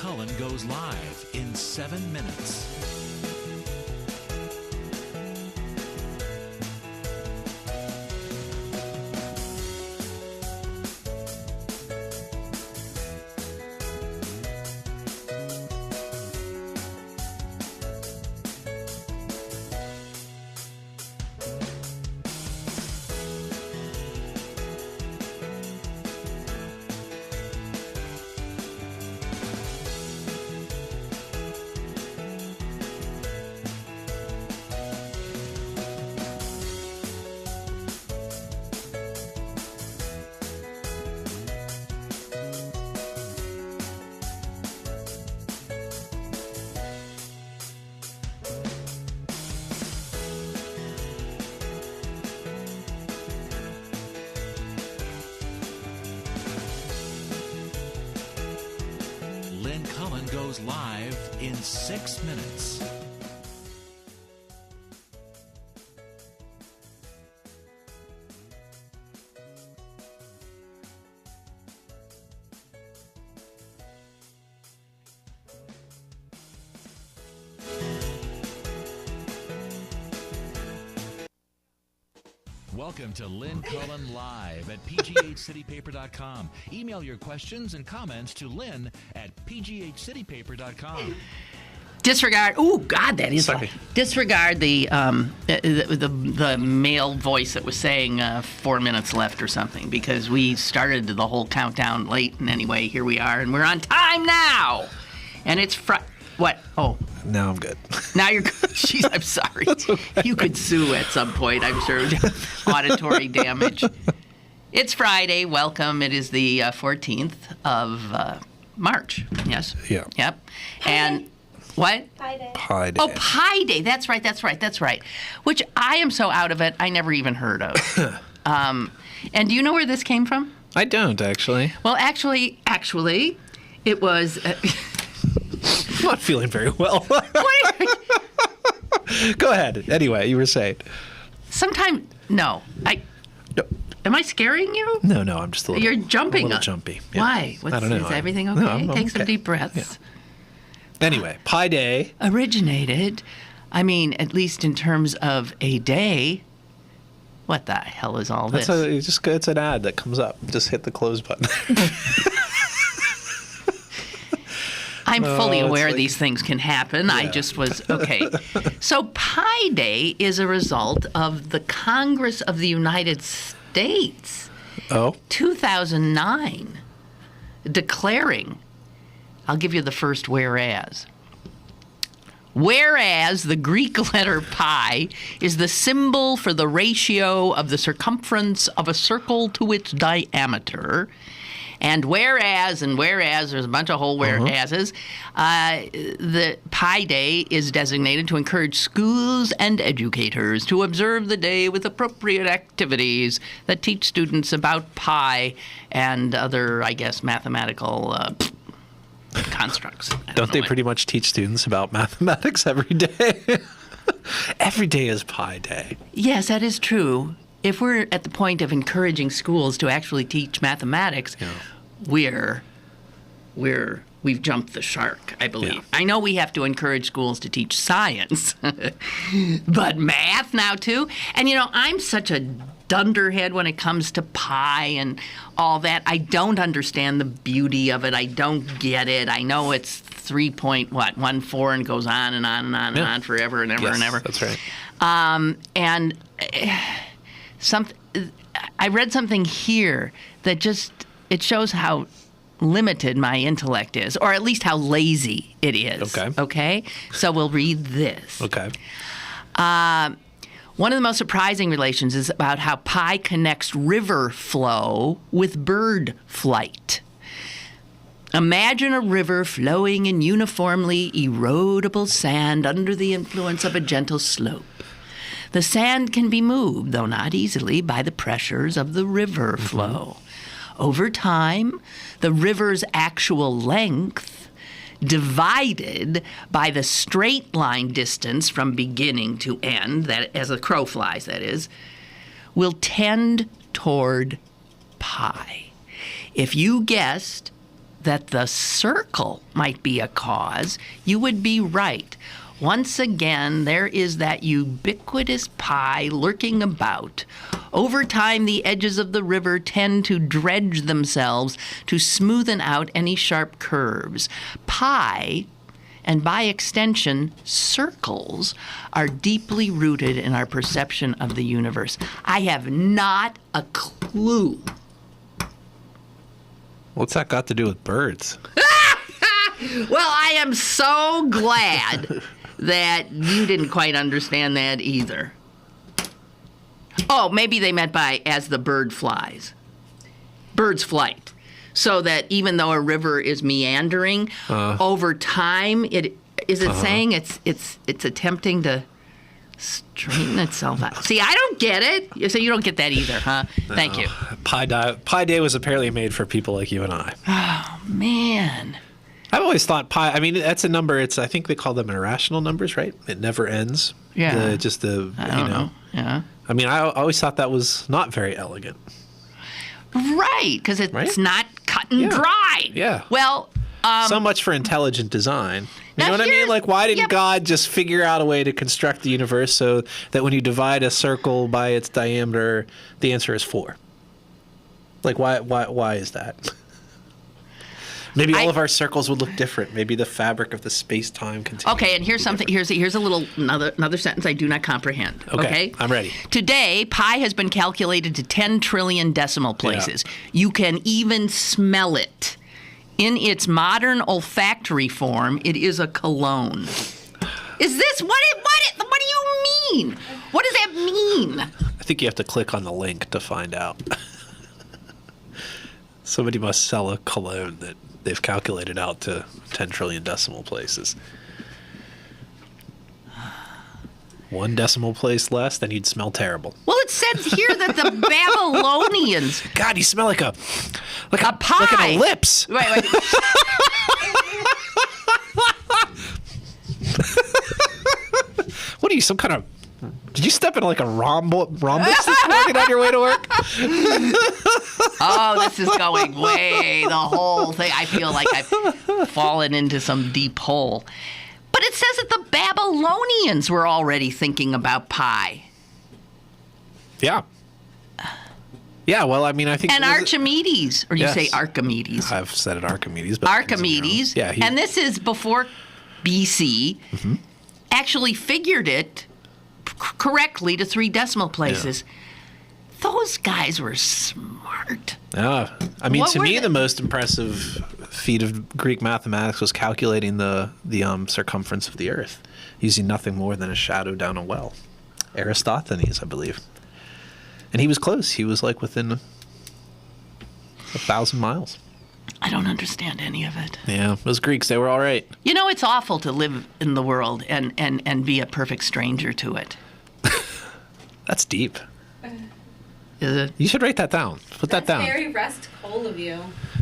Cullen goes live in 7 minutes. Lynn Cullen goes live in 6 minutes. Welcome to Lynn Cullen Live at pghcitypaper.com. Email your questions and comments to Lynn at pghcitypaper.com. Disregard. Oh God, that is. Disregard the male voice that was saying 4 minutes left or something, because we started the whole countdown late, and anyway, here we are, and we're on time now, and it's What? Oh. Now I'm good. Now you're good. Jeez, I'm sorry. Okay. You could sue at some point, I'm sure. Auditory damage. It's Friday. Welcome. It is the 14th of March. Yes? Yeah. Yep. And what? Pi Day. Pi Day. Oh, Pi Day. That's right. Which I am so out of it, I never even heard of. And do you know where this came from? I don't, actually. Well, actually, it was... I'm not feeling very well. Go ahead. Anyway, you were saying. No. Am I scaring you? No, I'm just a little. You're jumping. A little jumpy. Yeah. Why? I don't know. Is everything okay? No, I'm Take some okay. deep breaths. Yeah. Anyway, Pi Day. Originated, at least in terms of a day. What the hell is all this? It's an ad that comes up. Just hit the close button. I'm fully aware these things can happen. Yeah. I just was, okay. So Pi Day is a result of the Congress of the United States. 2009, declaring, I'll give you the first whereas. Whereas the Greek letter pi is the symbol for the ratio of the circumference of a circle to its diameter. And whereas, there's a bunch of whole whereases, the Pi Day is designated to encourage schools and educators to observe the day with appropriate activities that teach students about pi and other, I guess, mathematical constructs. Don't they pretty much teach students about mathematics every day? Every day is Pi Day. Yes, that is true. If we're at the point of encouraging schools to actually teach mathematics, we've jumped the shark, I believe. Yeah. I know we have to encourage schools to teach science, but math now too. And I'm such a dunderhead when it comes to pi and all that. I don't understand the beauty of it. I don't get it. I know it's 3.14 and goes on and on and on and on forever and ever and ever. That's right. I read something here that it shows how limited my intellect is, or at least how lazy it is. Okay? So we'll read this. Okay. One of the most surprising relations is about how pi connects river flow with bird flight. Imagine a river flowing in uniformly erodible sand under the influence of a gentle slope. The sand can be moved, though not easily, by the pressures of the river flow. Over time, the river's actual length, divided by the straight line distance from beginning to end, that as the crow flies, that is, will tend toward pi. If you guessed that the circle might be a cause, you would be right. Once again, there is that ubiquitous pi lurking about. Over time, the edges of the river tend to dredge themselves to smoothen out any sharp curves. Pi, and by extension, circles, are deeply rooted in our perception of the universe. I have not a clue. What's that got to do with birds? Well, I am so glad that you didn't quite understand that either. Oh, maybe they meant by as the bird flies. Bird's flight. So that even though a river is meandering, over time, saying it's attempting to straighten itself out. See, I don't get it. So you don't get that either, huh? Thank you. Pi Day was apparently made for people like you and I. Oh, man. I've always thought pi, I mean, that's a number, I think they call them irrational numbers, right? It never ends. Yeah. I don't know. Yeah. I mean, I always thought that was not very elegant. Right, because it's not cut and dry. Yeah. Well, so much for intelligent design. You know what I here's- mean? Like, why didn't yep. God just figure out a way to construct the universe so that when you divide a circle by its diameter, the answer is 4? Like, why is that? Maybe all of our circles would look different. Maybe the fabric of the space-time continuum. Okay, and here's something. Here's a little another sentence I do not comprehend. Okay, I'm ready. Today, pi has been calculated to 10 trillion decimal places. You can even smell it. In its modern olfactory form, it is a cologne. Is this what do you mean? What does that mean? I think you have to click on the link to find out. Somebody must sell a cologne that they've calculated out to 10 trillion decimal places. 1 decimal place less, then you'd smell terrible. Well, it says here that the Babylonians. God, you smell like a pie. Like an ellipse. Wait. What are you, some kind of? Did you step in like a rhombus this morning on your way to work? Oh, this is going way the whole thing. I feel like I've fallen into some deep hole. But it says that the Babylonians were already thinking about pi. Yeah. Yeah, well, I mean, I think... And Archimedes, or you Yes. say Archimedes. I've said it Archimedes. But Archimedes, yeah, and this is before BC, actually figured it correctly to 3 decimal places. Those guys were smart. Yeah. I mean, What to were me, they- the most impressive feat of Greek mathematics was calculating the circumference of the Earth using nothing more than a shadow down a well. Aristophanes, I believe. And he was close. He was like within 1,000 miles. I don't understand any of it. Yeah, those Greeks, they were all right. You know, it's awful to live in the world and be a perfect stranger to it. That's deep. Is it? You should write that down. Put that down. Very restful of you.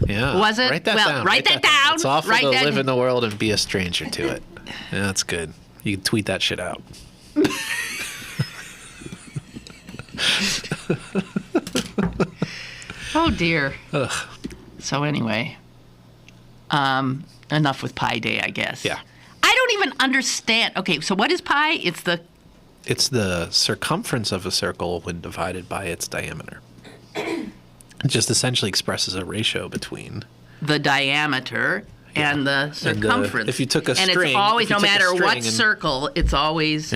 Yeah. Was it? Write that Well, down. write that down. It's awful Write to that- live in the world and be a stranger to it. Yeah, that's good. You can tweet that shit out. Oh, dear. Ugh. So anyway, enough with Pi Day, I guess. Yeah. I don't even understand. Okay, so what is pi? It's the circumference of a circle when divided by its diameter. It just essentially expresses a ratio between the diameter and the circumference. if you took a and string, it's always, if you no took a matter string what and- circle, it's always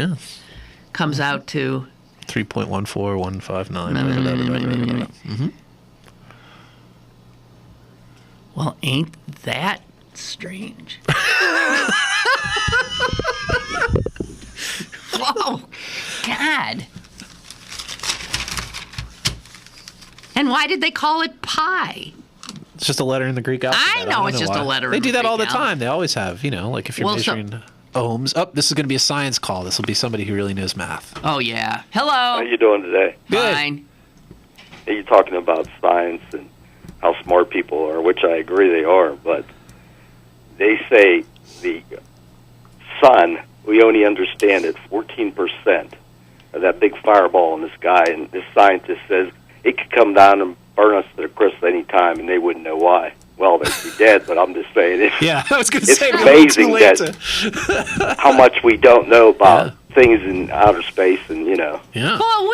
comes out to 3.14159. Well, ain't that strange? Whoa, God. And why did they call it pi? It's just a letter in the Greek alphabet. I know it's just why. a letter They in do the that all the Greek time. They always have, like if you're Well, so- measuring ohms. Oh, this is going to be a science call. This will be somebody who really knows math. Oh, yeah. Hello. How you doing today? Good. Fine. Hey, you're talking about science and how smart people are, which I agree they are, but they say the sun, we only understand it 14% of that big fireball in the sky, and this scientist says it could come down and burn us to the crisp any time, and they wouldn't know why. well, they'd be dead, but I'm just saying it. Yeah, I was going to It's say, amazing that how much we don't know about things in outer space, and Yeah. Well,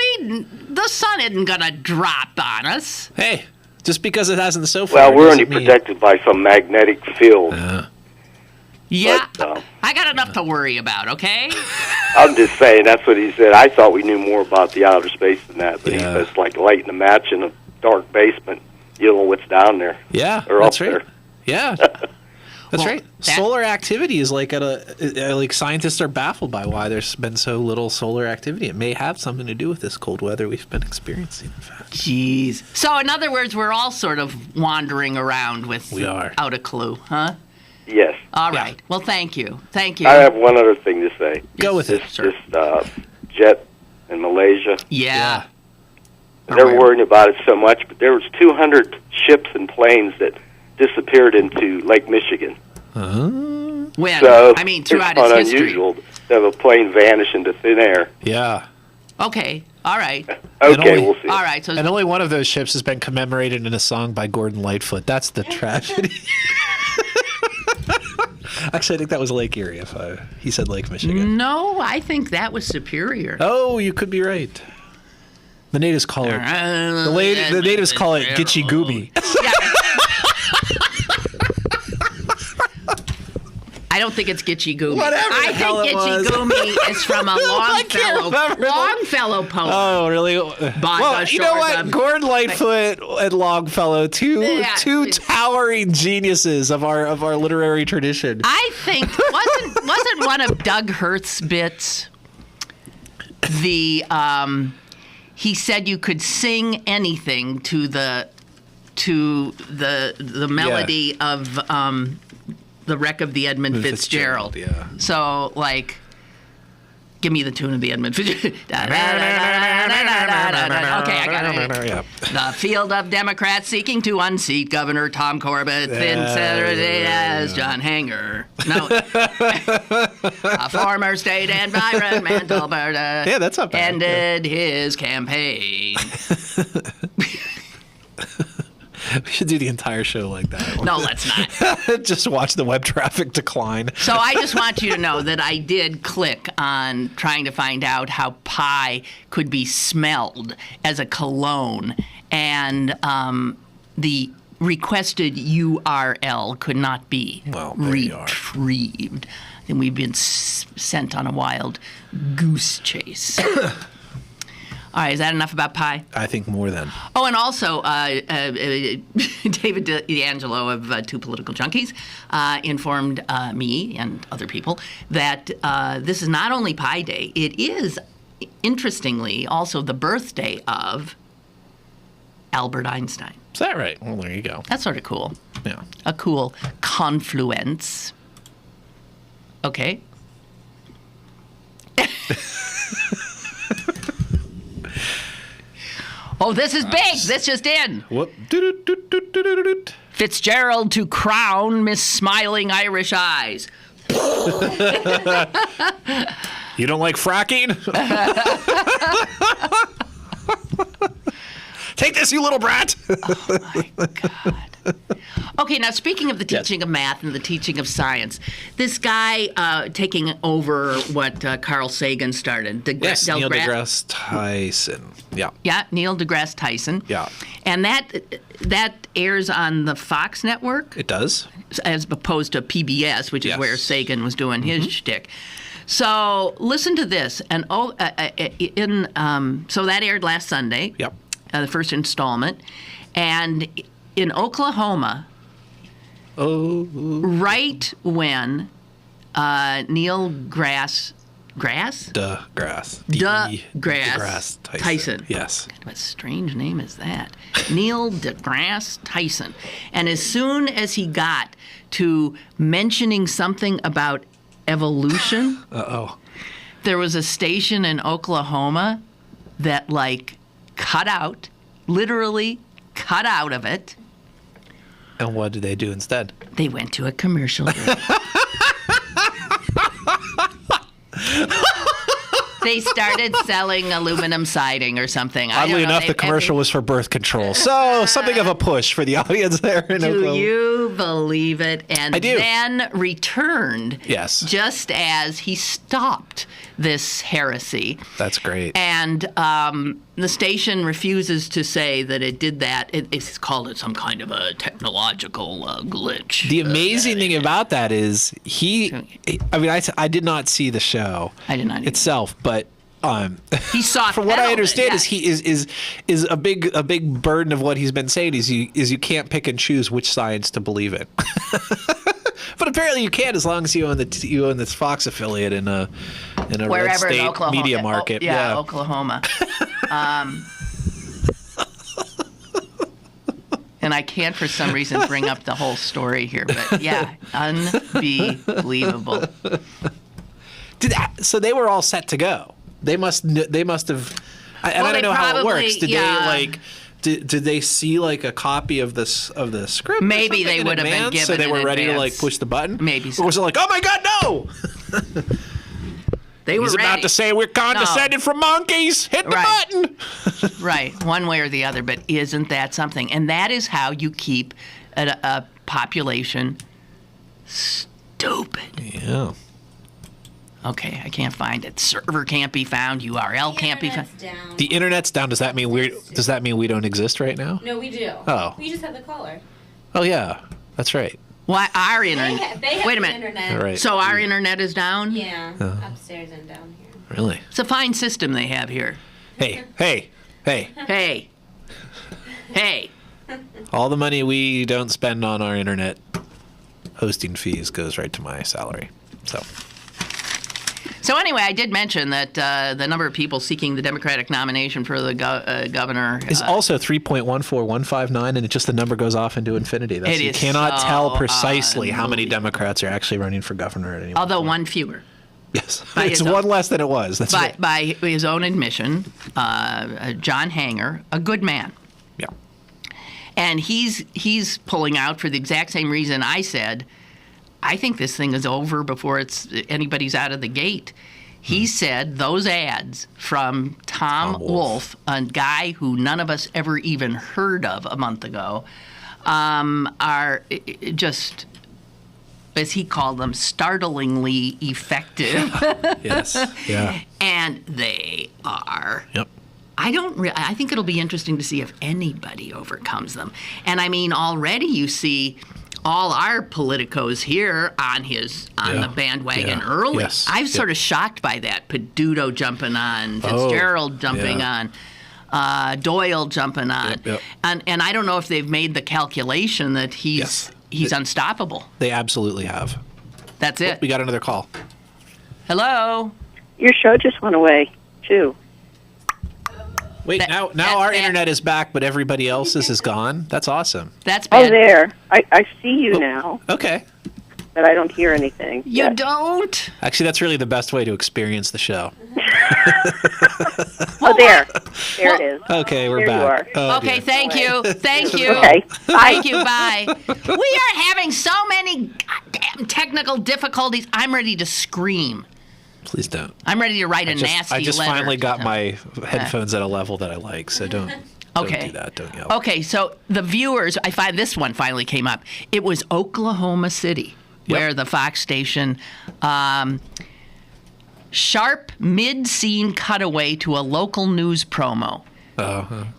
the sun isn't gonna drop on us. Hey, just because it hasn't so far. well, we're only doesn't mean- protected by some magnetic field. Yeah, But, I got enough to worry about. Okay. I'm just saying that's what he said. I thought we knew more about the outer space than that, but he Yeah. says like lighting a match in a dark basement. You don't know what's down there. Yeah, or that's up right. there. Yeah. That's Well, right. that- Solar activity is like like scientists are baffled by why there's been so little solar activity. It may have something to do with this cold weather we've been experiencing, in fact. Jeez. So, in other words, we're all sort of wandering around with We are. out a clue, huh? Yes. All Yeah. right. Well, thank you. Thank you. I have one other thing to say. Go with it. This jet in Malaysia. Yeah. They're Where? worrying about it so much, but there was 200 ships and planes that disappeared into Lake Michigan. When? So I mean, it's throughout not its history. unusual to have a plane vanish into thin air. Yeah. Okay. All right. Okay, only- we'll see. All right. So, And only one of those ships has been commemorated in a song by Gordon Lightfoot. That's the tragedy. Actually, I think that was Lake Erie. He said Lake Michigan. no, I think that was Superior. Oh, you could be right. The natives call it. The natives call it Gitchi Goomy. Yeah. I don't think it's Gitchi Goomy. Whatever I the hell think it Gitchi was. Goomy is from a remember that. Longfellow poem. Oh, really? By Well, the you know shores what? of- Gordon Lightfoot and Longfellow, two Yeah. towering geniuses of our literary tradition. I think wasn't one of Doug Hurth's bits he said you could sing anything to the melody of the Wreck of the Edmund Fitzgerald. Yeah. So, like, give me the tune of the Edmund Fitzgerald. Okay, I got it. Yeah. The field of Democrats seeking to unseat Governor Tom Corbett in Saturday as John Hanger. No. A former state environmental bird Yeah, that's not bad. ended his campaign. We should do the entire show like that. No, let's not. Just watch the web traffic decline. So I just want you to know that I did click on trying to find out how pie could be smelled as a cologne, and the requested URL could not be Well, there you are. retrieved. And we've been sent on a wild goose chase. All right, is that enough about pie? I think more than. Oh, and also, David D'Angelo of Two Political Junkies informed me and other people that this is not only Pi Day, it is, interestingly, also the birthday of Albert Einstein. Is that right? Well, there you go. That's sort of cool. Yeah. A cool confluence. Okay. Oh, this is big. This just in. Whoop. Fitzgerald to crown Miss Smiling Irish Eyes. You don't like fracking? Take this, you little brat. Oh, my God. Okay, now speaking of the teaching of math and the teaching of science, this guy taking over what Carl Sagan started. Neil deGrasse Tyson. Yeah. Yeah, Neil deGrasse Tyson. Yeah. And that airs on the Fox network It does. as opposed to PBS, which is Yes. where Sagan was doing his shtick. So listen to this. And so that aired last Sunday. Yep. The first installment. And in Oklahoma, right when Neil deGrasse Tyson. Yes. What a strange name is that? Neil deGrasse Tyson. And as soon as he got to mentioning something about evolution, there was a station in Oklahoma that, literally cut out of it. And what did they do instead? They went to a commercial break. They started selling aluminum siding or something. Oddly enough, the commercial was for birth control. So something of a push for the audience there in Oklahoma. Do you believe it? And I do. then returned Yes. just as he stopped this heresy. That's great. And the station refuses to say that it did that. It's called it some kind of a technological glitch. The amazing thing about that is I did not see the show I did not either. itself, but He saw from what I it, understand yeah. is a big burden of what he's been saying is you can't pick and choose which science to believe in. But apparently you can, as long as you own this Fox affiliate in a red Wherever state in Oklahoma. media market. Yeah, Oklahoma. And I can't, for some reason, bring up the whole story here, but yeah, unbelievable. So they were all set to go. They must have. I don't know how it works. Did they Did they see like a copy of the script? Maybe they would have been given. So they were ready to advance. like push the button. Maybe so. Or was it like, oh my God, no! They were He's ready. about to say we're condescended from monkeys. Hit the button. Right, one way or the other. But isn't that something? And that is how you keep a population stupid. Yeah. Okay, I can't find it. Server can't be found. URL can't be found. The internet's down. Does that mean we don't exist right now? No, we do. Oh. We just have the caller. Oh yeah, that's right. Why our internet? They have Wait a the minute. internet. Right. So our internet is down? Yeah, upstairs and down here. Really? It's a fine system they have here. Hey. Hey. All the money we don't spend on our internet hosting fees goes right to my salary. So anyway, I did mention that the number of people seeking the Democratic nomination for the governor is also 3.14159, and just the number goes off into infinity. You cannot tell precisely how many Democrats are actually running for governor at any one although point. one fewer. Yes, it's one less than it was. That's right. By his own admission, John Hanger, a good man. Yeah. And he's pulling out for the exact same reason I said. I think this thing is over before anybody's out of the gate. He said those ads from Tom Wolfe, a guy who none of us ever even heard of a month ago, are just, as he called them, startlingly effective. Yes. Yeah. And they are. Yep. I think it'll be interesting to see if anybody overcomes them. And I mean, already you see all our politicos here on the bandwagon early. Yes. I'm sort of shocked by that. Peduto jumping on, Fitzgerald jumping on, Doyle jumping on. Yep. And I don't know if they've made the calculation that he's unstoppable. They absolutely have. That's it. We got another call. Hello? Your show just went away, too. Wait, now our internet is back, but everybody else's is gone? That's awesome. That's bad. Oh, there. I see you now, Okay. but I don't hear anything. You yet. don't? Actually, that's really the best way to experience the show. Oh, there. There it is. Okay, we're There you back. are. Oh, Okay, dear. thank you. Thank you. Okay. Thank you. Bye. We are having so many goddamn technical difficulties. I'm ready to scream. Please don't. I'm ready to write a nasty I just letter. finally got my headphones at a level that I like, so don't do that. Don't yell. Okay, so the viewers, I find this one finally came up. It was Oklahoma City, where the Fox station, sharp mid-scene cutaway to a local news promo.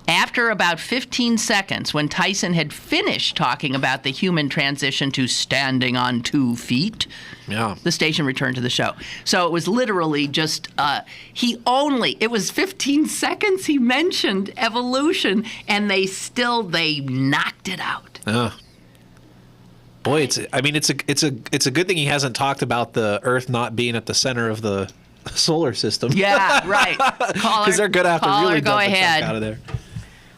After about 15 seconds, when Tyson had finished talking about the human transition to standing on 2 feet, the station returned to the show. So it was literally just, it was 15 seconds he mentioned evolution, and they knocked it out. Boy, it's a good thing he hasn't talked about the Earth not being at the center of the solar system. Yeah, right. Because they're going to have to really go dump the ahead. truck out of there.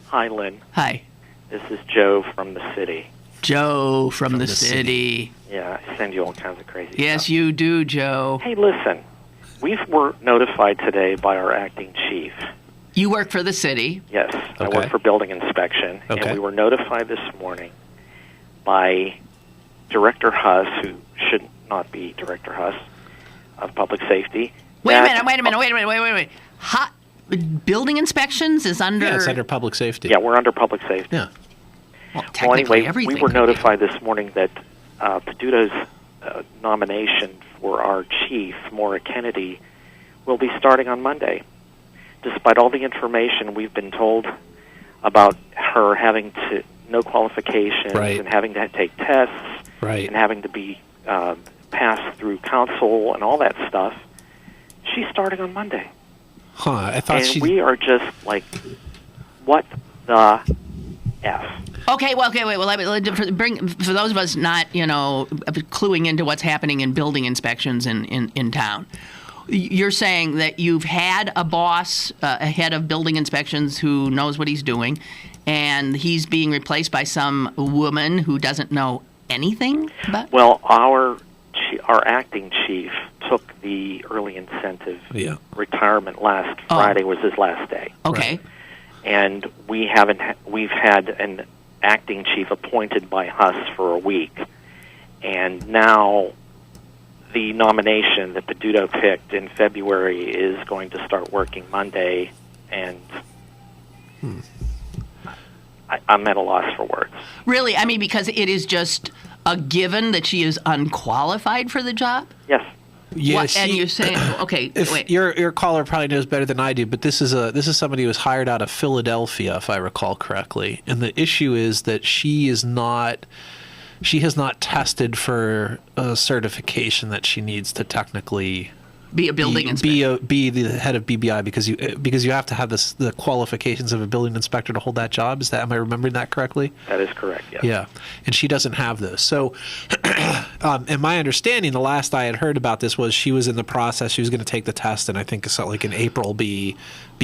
Hi, Lynn. Hi. This is Joe from the city. Joe from the city. Yeah, I send you all kinds of crazy Yes, stuff. you do, Joe. Hey, listen. We were notified today by our acting chief. You work for the city. Yes, I work for building inspection. Okay. And we were notified this morning by Director Huss, who should not be Director Huss, of Public Safety, Wait a minute. Building inspections is under... Yeah, it's under public safety. Yeah, we're under public safety. Yeah. Well, Well, technically anyway, everything. we were notified this morning that Peduto's nomination for our chief, Maura Kennedy, will be starting on Monday. Despite all the information we've been told about her having no qualifications Right. and having to take tests Right. and having to be passed through council and all that stuff, she's starting on Monday. Huh. I thought And we are just like, what the F? Okay, well, for those of us not, cluing into what's happening in building inspections in town, you're saying that you've had a boss, a head of building inspections who knows what he's doing, and he's being replaced by some woman who doesn't know anything about? Well, our acting chief took the early incentive retirement last Friday was his last day. Okay. Right. And we've had an acting chief appointed by us for a week, and now the nomination that Peduto picked in February is going to start working Monday, and I'm at a loss for words. Really? I mean, because it is just a given that she is unqualified for the job? Yes. Yeah, and you're saying, okay, wait. Your caller probably knows better than I do, but this is somebody who was hired out of Philadelphia, if I recall correctly. And the issue is that she has not tested for a certification that she needs to technically be a building inspector. Be the head of BBI because you have to have the qualifications of a building inspector to hold that job. Am I remembering that correctly? That is correct, yes. Yeah, and she doesn't have those. So, and my understanding, the last I had heard about this was she was in the process. She was going to take the test, and I think it's like in April be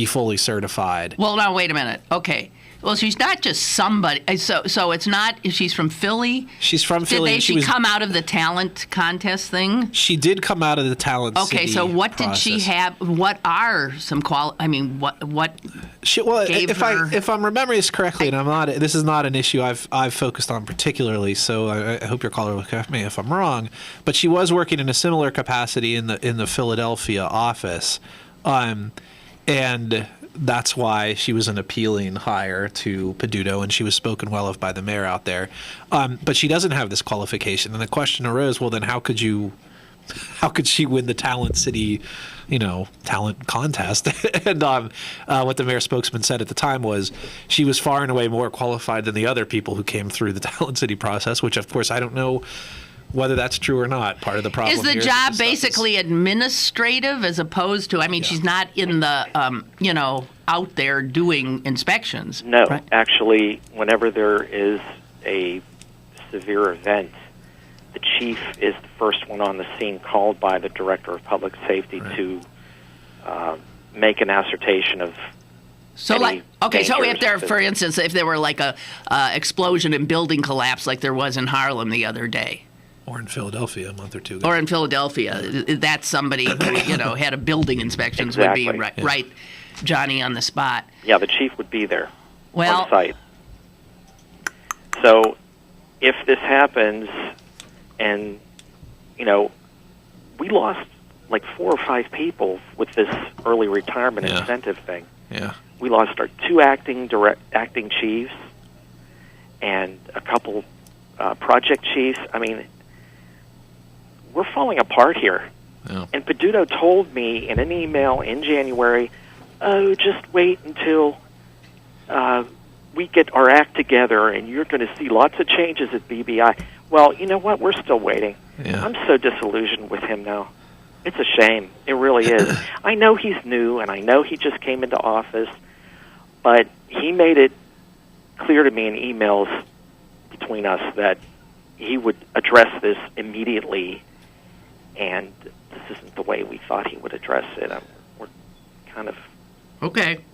fully certified. Well, now wait a minute. Okay. Well, she's not just somebody. So it's not. She's from Philly. She's from Philly. Did she come out of the talent contest thing? She did come out of the talent. Okay, City so what process. did she have? What are some I mean, what? If I'm remembering this correctly, and I'm not. This is not an issue I've focused on particularly. So I hope your caller will correct me if I'm wrong. But she was working in a similar capacity in the Philadelphia office, and that's why she was an appealing hire to Peduto, and she was spoken well of by the mayor out there. But she doesn't have this qualification, and the question arose: well, then how could she win the Talent City, talent contest? And what the mayor spokesman said at the time was she was far and away more qualified than the other people who came through the Talent City process. Which, of course, I don't know whether that's true or not. Part of the problem is the here job basically administrative as opposed to, she's not in the, out there doing inspections. No, right? Actually, whenever there is a severe event, the chief is the first one on the scene called by the director of public safety to make an assertion of so if there, for instance, if there were like a explosion and building collapse like there was in Harlem the other day. Or in Philadelphia a month or two ago. Or in Philadelphia. That's somebody who, had a building inspections exactly. would be right Johnny on the spot. Yeah, the chief would be there on site. So if this happens and, we lost like 4 or 5 people with this early retirement incentive thing. Yeah. We lost our 2 acting chiefs and a couple project chiefs. We're falling apart here. Yeah. And Peduto told me in an email in January, just wait until we get our act together and you're going to see lots of changes at BBI. Well, you know what? We're still waiting. Yeah. I'm so disillusioned with him now. It's a shame. It really is. I know he's new and I know he just came into office, but he made it clear to me in emails between us that he would address this immediately, and this isn't the way we thought he would address it. We're kind of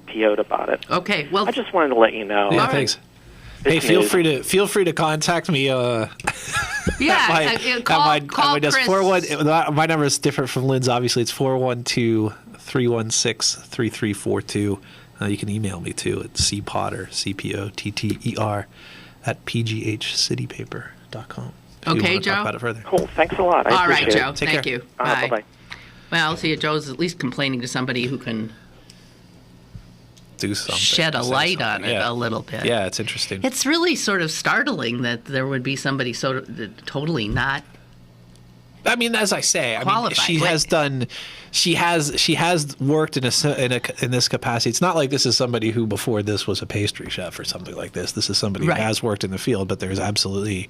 PO'd about it. Okay, well, I just wanted to let you know. Yeah, thanks. Hey, feel free to contact me. Call Chris. My number is different from Lynn's. Obviously, it's 412-316-3342. You can email me too at cpotter, CPOTTER, at pghcitypaper.com. Okay, Joe. Talk about it further. Cool. Thanks a lot. All right, Joe. Take Thank care. you. Bye. Bye-bye. Well, see, Joe's at least complaining to somebody who can do something. Shed a light on it a little bit. Yeah, it's interesting. It's really sort of startling that there would be somebody so totally not. I mean, as I say, qualified. She has worked in this capacity. It's not like this is somebody who before this was a pastry chef or something like this. This is somebody who has worked in the field, but there's absolutely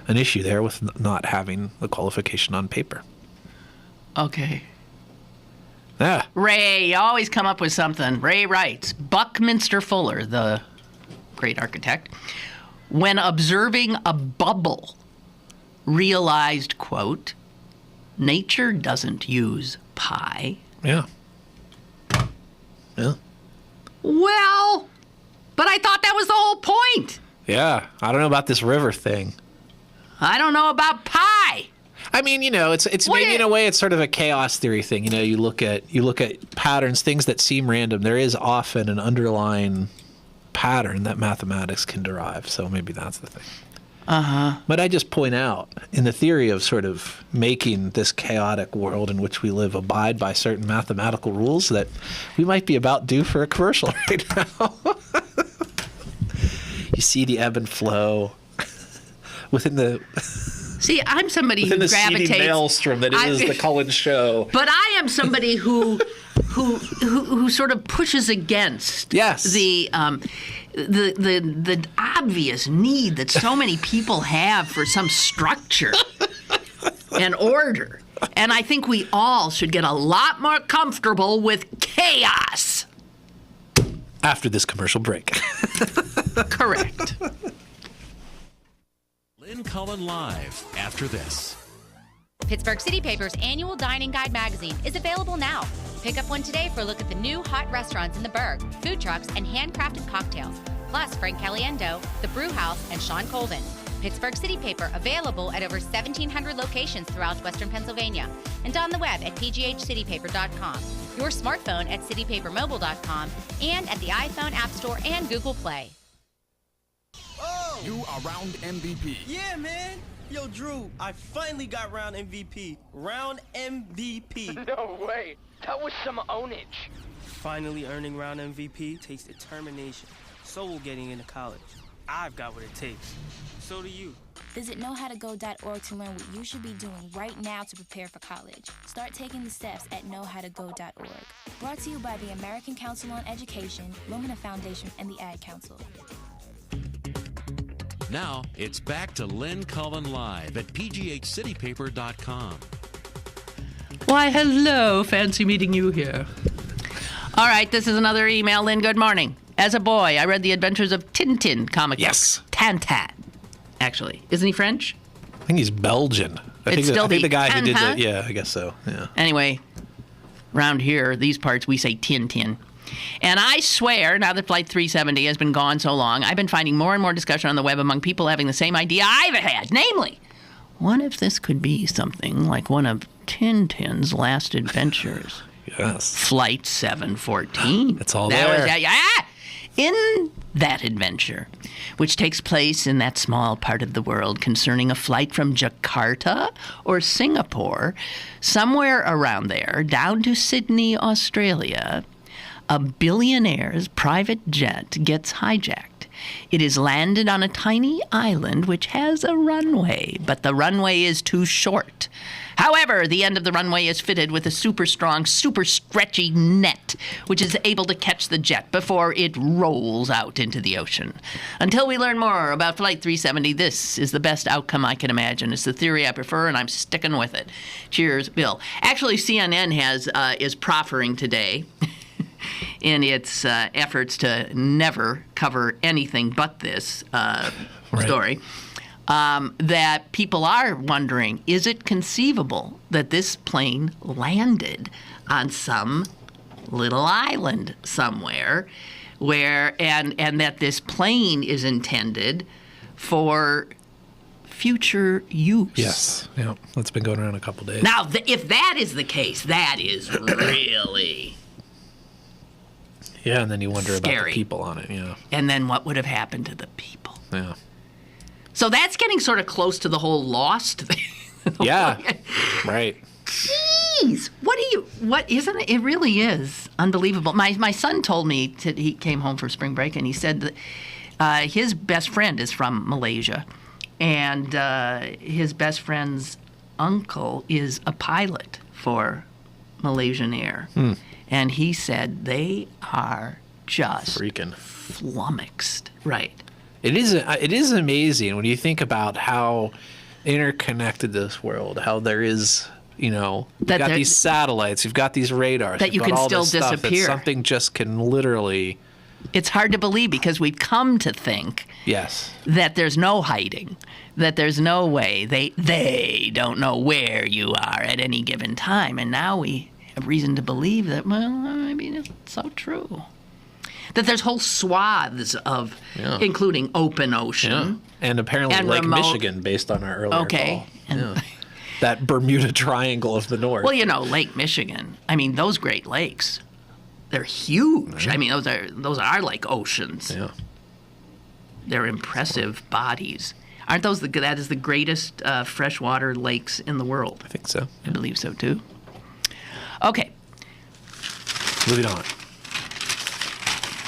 an issue there with not having the qualification on paper. Okay. Yeah. Ray, you always come up with something. Ray writes, Buckminster Fuller, the great architect, when observing a bubble, realized, quote, nature doesn't use pi. Yeah. Yeah. Well, but I thought that was the whole point. Yeah. I don't know about this river thing. I don't know about pi. I mean, it's maybe in a way it's sort of a chaos theory thing. You look at patterns, things that seem random. There is often an underlying pattern that mathematics can derive. So maybe that's the thing. But I just point out, in the theory of sort of making this chaotic world in which we live abide by certain mathematical rules, that we might be about due for a commercial right now. You see the ebb and flow within the... See, I'm somebody who gravitates... Within the seedy maelstrom that is the Cullen show. But I am somebody who sort of pushes against the obvious need that so many people have for some structure and order. And I think we all should get a lot more comfortable with chaos. After this commercial break. Correct. Lynn Cullen live after this. Pittsburgh City Paper's annual Dining Guide magazine is available now. Pick up one today for a look at the new hot restaurants in the Burgh, food trucks, and handcrafted cocktails. Plus Frank Caliendo, The Brew House, and Sean Colvin. Pittsburgh City Paper available at over 1,700 locations throughout Western Pennsylvania. And on the web at pghcitypaper.com. Your smartphone at citypapermobile.com and at the iPhone App Store and Google Play. You are round MVP. Yeah, man. Yo, Drew, I finally got round MVP. Round MVP. No way. That was some ownage. Finally earning round MVP takes determination. So will getting into college. I've got what it takes. So do you. Visit knowhowtogo.org to learn what you should be doing right now to prepare for college. Start taking the steps at knowhowtogo.org. Brought to you by the American Council on Education, Lumina Foundation, and the Ad Council. Now, it's back to Lynn Cullen live at pghcitypaper.com. Why, hello. Fancy meeting you here. All right, this is another email. Lynn, good morning. As a boy, I read The Adventures of Tintin comic books. Tintin, actually. Isn't he French? I think he's Belgian. I think the guy who did that. Yeah, I guess so. Yeah. Anyway, around here, these parts, we say Tintin. And I swear, now that Flight 370 has been gone so long, I've been finding more and more discussion on the web among people having the same idea I've had. Namely, what if this could be something like one of Tintin's last adventures? Yes. Flight 714. It's all there. In that adventure, which takes place in that small part of the world concerning a flight from Jakarta or Singapore, somewhere around there, down to Sydney, Australia, a billionaire's private jet gets hijacked. It is landed on a tiny island which has a runway, but the runway is too short. However, the end of the runway is fitted with a super strong, super stretchy net, which is able to catch the jet before it rolls out into the ocean. Until we learn more about Flight 370, this is the best outcome I can imagine. It's the theory I prefer, and I'm sticking with it. Cheers, Bill. Actually, CNN is proffering today in its efforts to never cover anything but this story, that people are wondering, is it conceivable that this plane landed on some little island somewhere where and that this plane is intended for future use? Yes. Yeah. That's been going around a couple days. Now, if that is the case, that is really... Yeah, and then you wonder scary. about the people on it, yeah. And then what would have happened to the people? Yeah. So that's getting sort of close to the whole lost thing. Yeah, right. Jeez, what do isn't it? It really is unbelievable. My son told me he came home for spring break, and he said that his best friend is from Malaysia, and his best friend's uncle is a pilot for Malaysian Air. And he said they are just freaking flummoxed. Right. It is amazing when you think about how interconnected this world, how there is, you've got these satellites, you've got these radars, that you got can all still this stuff, disappear. that something just can literally. It's hard to believe because we've come to think that there's no hiding, that there's no way they don't know where you are at any given time, and now we have reason to believe that, well, I mean, it's so true. That there's whole swaths of, including open ocean. And apparently and Lake remote, Michigan, based on our earlier call. That Bermuda Triangle of the North. Well, Lake Michigan, I mean, those Great Lakes, they're huge. I mean, those are like oceans. Yeah. They're impressive bodies. Aren't those that is the greatest freshwater lakes in the world? I think so. I believe so, too. Okay. Moving on.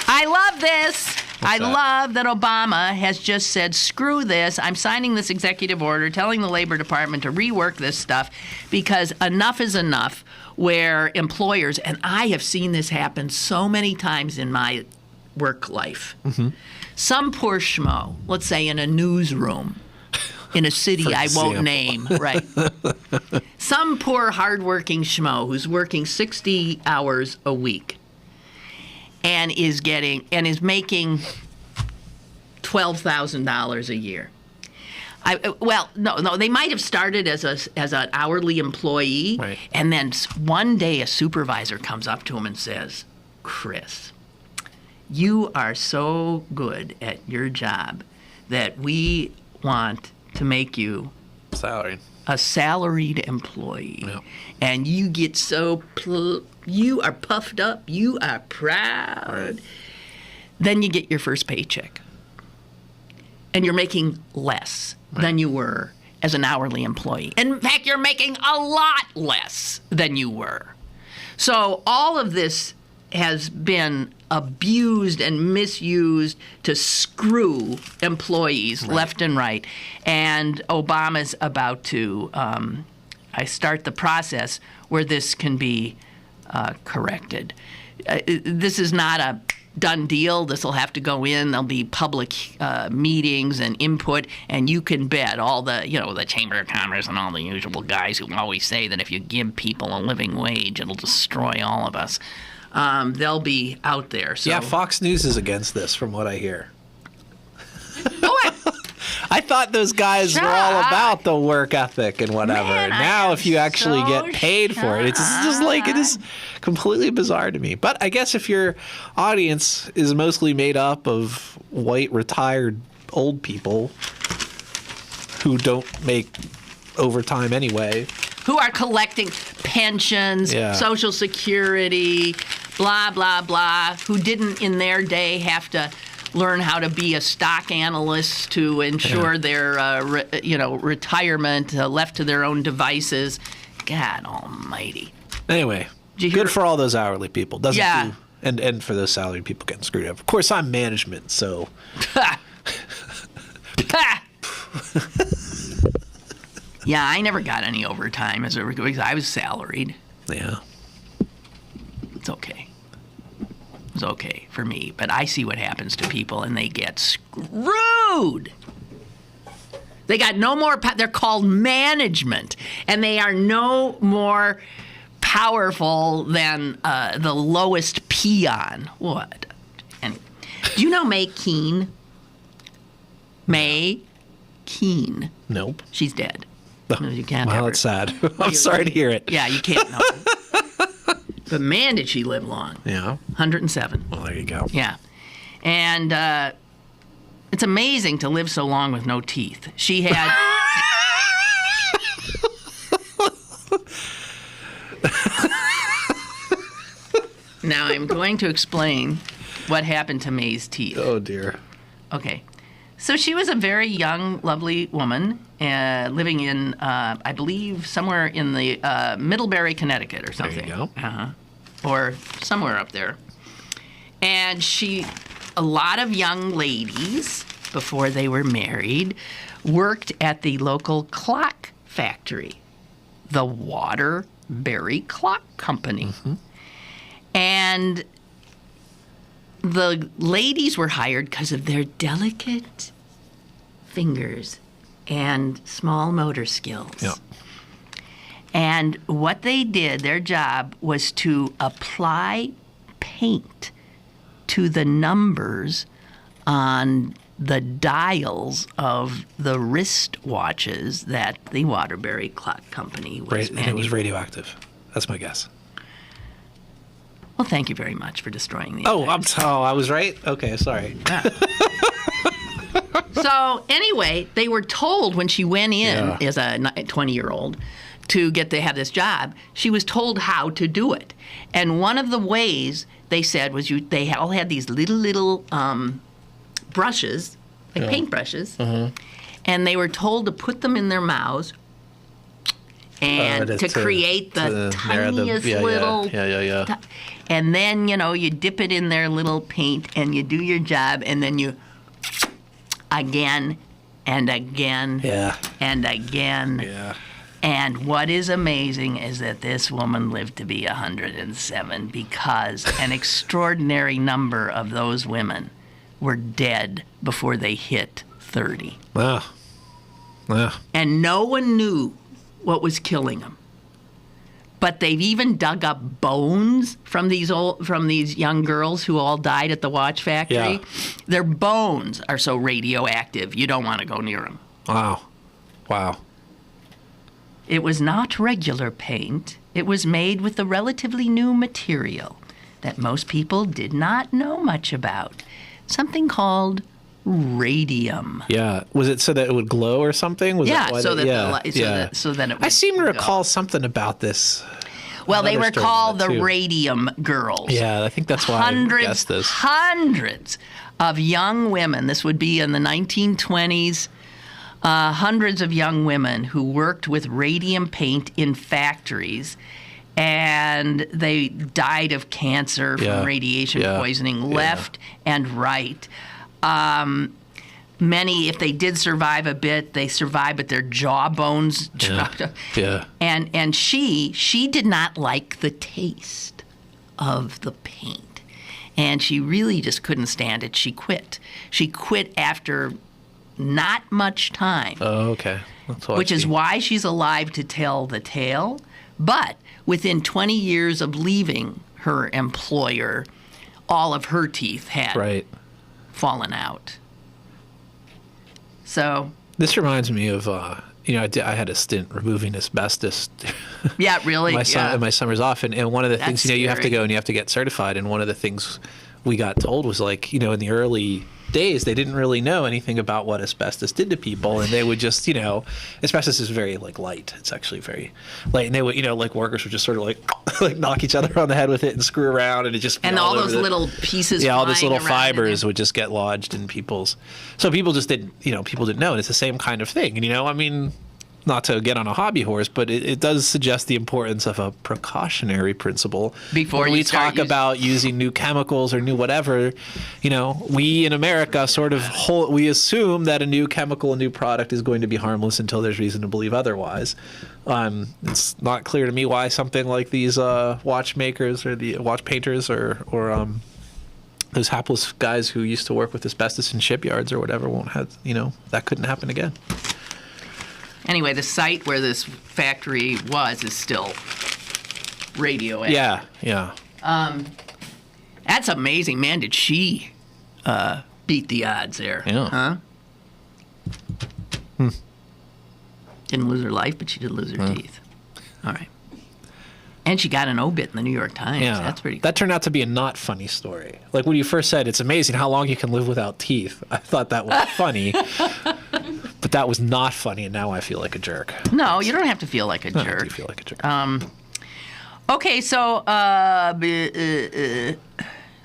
I love this. I love that Obama has just said, screw this. I'm signing this executive order telling the Labor Department to rework this stuff because enough is enough where employers, and I have seen this happen so many times in my work life. Some poor schmo, let's say in a newsroom in a city I won't name, right? Some poor hardworking schmo who's working 60 hours a week and is making $12,000 a year. No, they might have started as an hourly employee, right. And then one day a supervisor comes up to him and says, Chris, you are so good at your job that we want to make you a salaried employee. Yeah. And you get so you are puffed up, you are proud. Right. Then you get your first paycheck. And you're making less than you were as an hourly employee. In fact, you're making a lot less than you were. So all of this has been abused and misused to screw employees left and right. And Obama's about to start the process where this can be corrected. This is not a done deal. This will have to go in. There'll be public meetings and input, and you can bet all the Chamber of Commerce and all the usual guys who always say that if you give people a living wage, it'll destroy all of us. They'll be out there. So. Yeah, Fox News is against this, from what I hear. Oh, I thought those guys were all about the work ethic and whatever. Man, now, if you actually so get paid for it, it's just like, it is completely bizarre to me. But I guess if your audience is mostly made up of white, retired, old people who don't make overtime anyway, who are collecting pensions, Social Security, blah, blah, blah, who didn't in their day have to learn how to be a stock analyst to ensure their retirement, left to their own devices. God almighty. Anyway, good for all those hourly people. And for those salaried people getting screwed up. Of course, I'm management, so... Yeah, I never got any overtime because I was salaried. Yeah. It's okay. It's okay for me, but I see what happens to people and they get screwed. They got no more, they're called management, and they are no more powerful than the lowest peon. What? Anyway, do you know May Keene? May Keene. Nope. She's dead. No, you can't. Well, it's sad. I'm sorry to hear it. Yeah, you can't know. But man, did she live long. Yeah. 107. Well, there you go. Yeah. And it's amazing to live so long with no teeth. She had... Now I'm going to explain what happened to May's teeth. Oh, dear. Okay. So she was a very young, lovely woman living in, I believe, somewhere in the Middlebury, Connecticut or something. There you go. Uh-huh. Or somewhere up there. And a lot of young ladies, before they were married, worked at the local clock factory, the Waterbury Clock Company. Mm-hmm. And the ladies were hired because of their delicate fingers and small motor skills. Yeah. And what they did, their job was to apply paint to the numbers on the dials of the wristwatches that the Waterbury Clock Company was And it was radioactive. That's my guess. Well, thank you very much for destroying the I was right? Okay, sorry. Yeah. So, anyway, they were told when she went in as a 20-year-old to have this job, she was told how to do it. And one of the ways they said was they all had these little brushes, like paint brushes, and they were told to put them in their mouths and to create the tiniest little... Yeah. And then, you dip it in their little paint and you do your job, and then you again and again and again. Yeah. And what is amazing is that this woman lived to be 107 because an extraordinary number of those women were dead before they hit 30. Wow. And no one knew what was killing them. But they've even dug up bones from these young girls who all died at the watch factory. Yeah. Their bones are so radioactive, you don't want to go near them. Wow. It was not regular paint. It was made with a relatively new material that most people did not know much about. Something called radium. Yeah. Was it so that it would glow or something? So that it would I seem to recall something about this. Well, they were called the too. Radium Girls. Yeah, I think that's why I guessed this. Hundreds of young women, this would be in the 1920s, hundreds of young women who worked with radium paint in factories, and they died of cancer from radiation poisoning left and right. Many, if they did survive a bit, they survived, but their jawbones dropped. Yeah. And she did not like the taste of the paint. And she really just couldn't stand it. She quit. She quit after not much time. Oh, okay. Which is why she's alive to tell the tale. But within 20 years of leaving her employer, all of her teeth had fallen out. So this reminds me of I had a stint removing asbestos. Yeah, really. In my summers off, and one of the things you have to go and you have to get certified, and one of the things we got told was in the early days they didn't really know anything about what asbestos did to people, and they would just asbestos is very light. It's actually very light, and they would workers would just sort of knock each other on the head with it and screw around, and it just all those little pieces all these little fibers would just get lodged in people's, so people just didn't know, and it's the same kind of thing. And not to get on a hobby horse, but it does suggest the importance of a precautionary principle. Before we talk about using new chemicals or new whatever, we in America we assume that a new chemical, a new product is going to be harmless until there's reason to believe otherwise. It's not clear to me why something like these watchmakers or the watch painters or those hapless guys who used to work with asbestos in shipyards or whatever won't have, that couldn't happen again. Anyway, the site where this factory was is still radioactive. Yeah. That's amazing, man. Did she beat the odds there? Yeah. Huh? Didn't lose her life, but she did lose her teeth. All right. And she got an Obit in the New York Times. Yeah. That's pretty cool. That turned out to be a not funny story. When you first said, it's amazing how long you can live without teeth, I thought that was funny. But that was not funny, and now I feel like a jerk. No, you don't have to feel like a jerk. I do feel like a jerk. Okay, so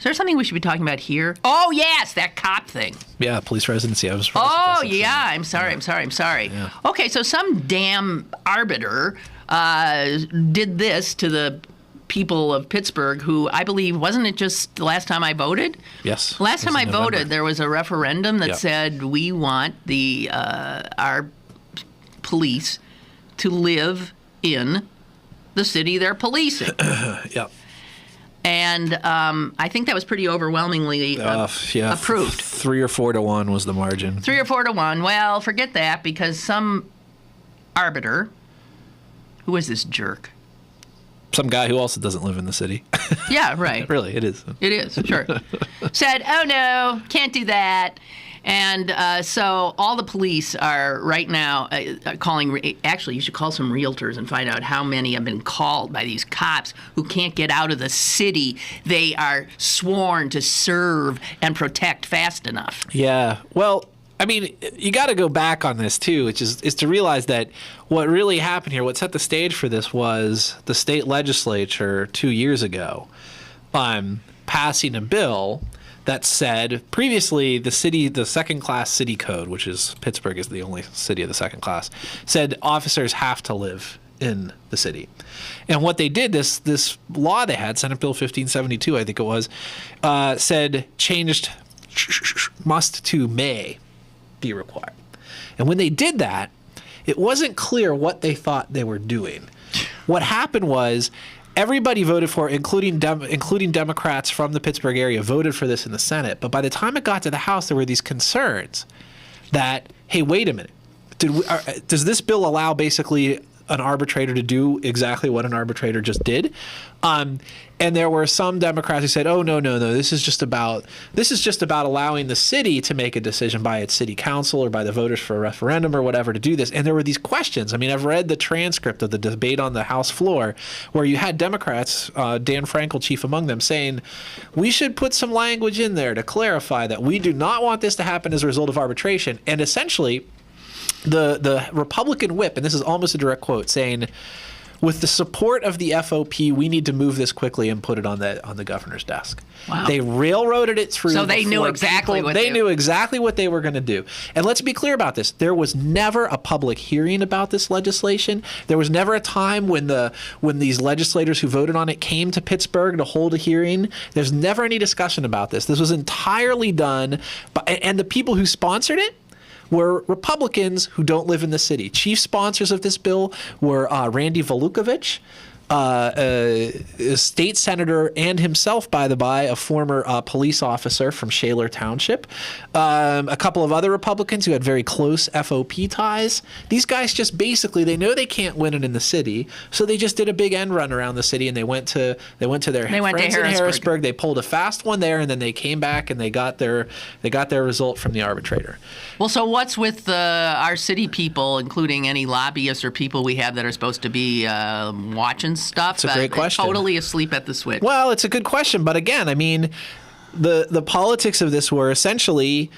Is there something we should be talking about here? Oh, yes, that cop thing. Yeah, police residency. I was. Oh, yeah. I'm sorry. Yeah. Okay, so some damn arbiter did this to the people of Pittsburgh, who I believe, wasn't it just the last time I voted? Yes. Last time I voted, there was a referendum that Yep. said we want our police to live in the city they're policing. Yep. And I think that was pretty overwhelmingly approved. 3 or 4 to 1 was the margin. 3 or 4 to 1. Well, forget that, because some arbiter, who is this jerk? Some guy who also doesn't live in the city. Yeah, right. Really, it is. It is, sure. Said, oh no, can't do that. And so all the police are right now calling, actually you should call some realtors and find out how many have been called by these cops who can't get out of the city they are sworn to serve and protect fast enough. Yeah, well, I mean, you got to go back on this too, which is to realize that what really happened here, what set the stage for this, was the state legislature 2 years ago passing a bill that said previously the second-class city code, which is Pittsburgh is the only city of the second class, said officers have to live in the city. And what they did, this law they had, Senate Bill 1572, I think it was, said changed must to may be required. And when they did that, it wasn't clear what they thought they were doing. What happened was everybody voted for it, including Democrats from the Pittsburgh area, voted for this in the Senate. But by the time it got to the House, there were these concerns that, hey, wait a minute. Does this bill allow basically an arbitrator to do exactly what an arbitrator just did? And there were some Democrats who said, oh, no, this is just about allowing the city to make a decision by its city council or by the voters for a referendum or whatever to do this. And there were these questions. I mean, I've read the transcript of the debate on the House floor where you had Democrats, Dan Frankel chief among them, saying, we should put some language in there to clarify that we do not want this to happen as a result of arbitration. And essentially, the Republican whip, and this is almost a direct quote, saying, with the support of the FOP, we need to move this quickly and put it on the governor's desk. Wow. They railroaded it through. So they knew exactly what they were going to do. And let's be clear about this. There was never a public hearing about this legislation. There was never a time when these legislators who voted on it came to Pittsburgh to hold a hearing. There's never any discussion about this. This was entirely done and the people who sponsored it were Republicans who don't live in the city. Chief sponsors of this bill were Randy Volukovich, a state senator and himself, by the by, a former police officer from Shaler Township. A couple of other Republicans who had very close FOP ties. These guys just basically, they know they can't win it in the city, so they just did a big end run around the city, and they went to their friends in Harrisburg. They pulled a fast one there, and then they came back and they got their result from the arbitrator. Well, so what's with our city people, including any lobbyists or people we have that are supposed to be watching stuff? It's a great question. Totally asleep at the switch. Well, it's a good question, but again, I mean, the politics of this were essentially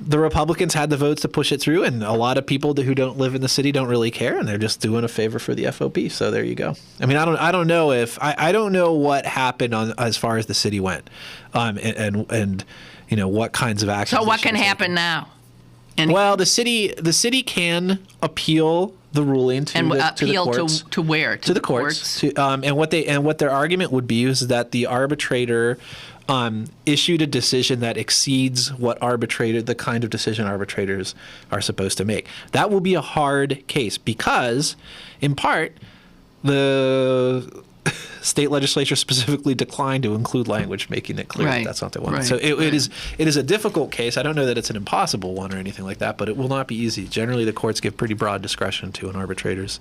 the Republicans had the votes to push it through, and a lot of people who don't live in the city don't really care, and they're just doing a favor for the FOP. So there you go. I mean, I don't know what happened as far as the city went, and you know what kinds of actions. So what can happen now? Well, the city can appeal the ruling to the courts. To where? To the courts. And what their argument would be is that the arbitrator issued a decision that exceeds the kind of decision arbitrators are supposed to make. That will be a hard case because, in part, the state legislature specifically declined to include language making it clear that that's not the one. Right. So it is a difficult case. I don't know that it's an impossible one or anything like that, but it will not be easy. Generally, the courts give pretty broad discretion to an arbitrators.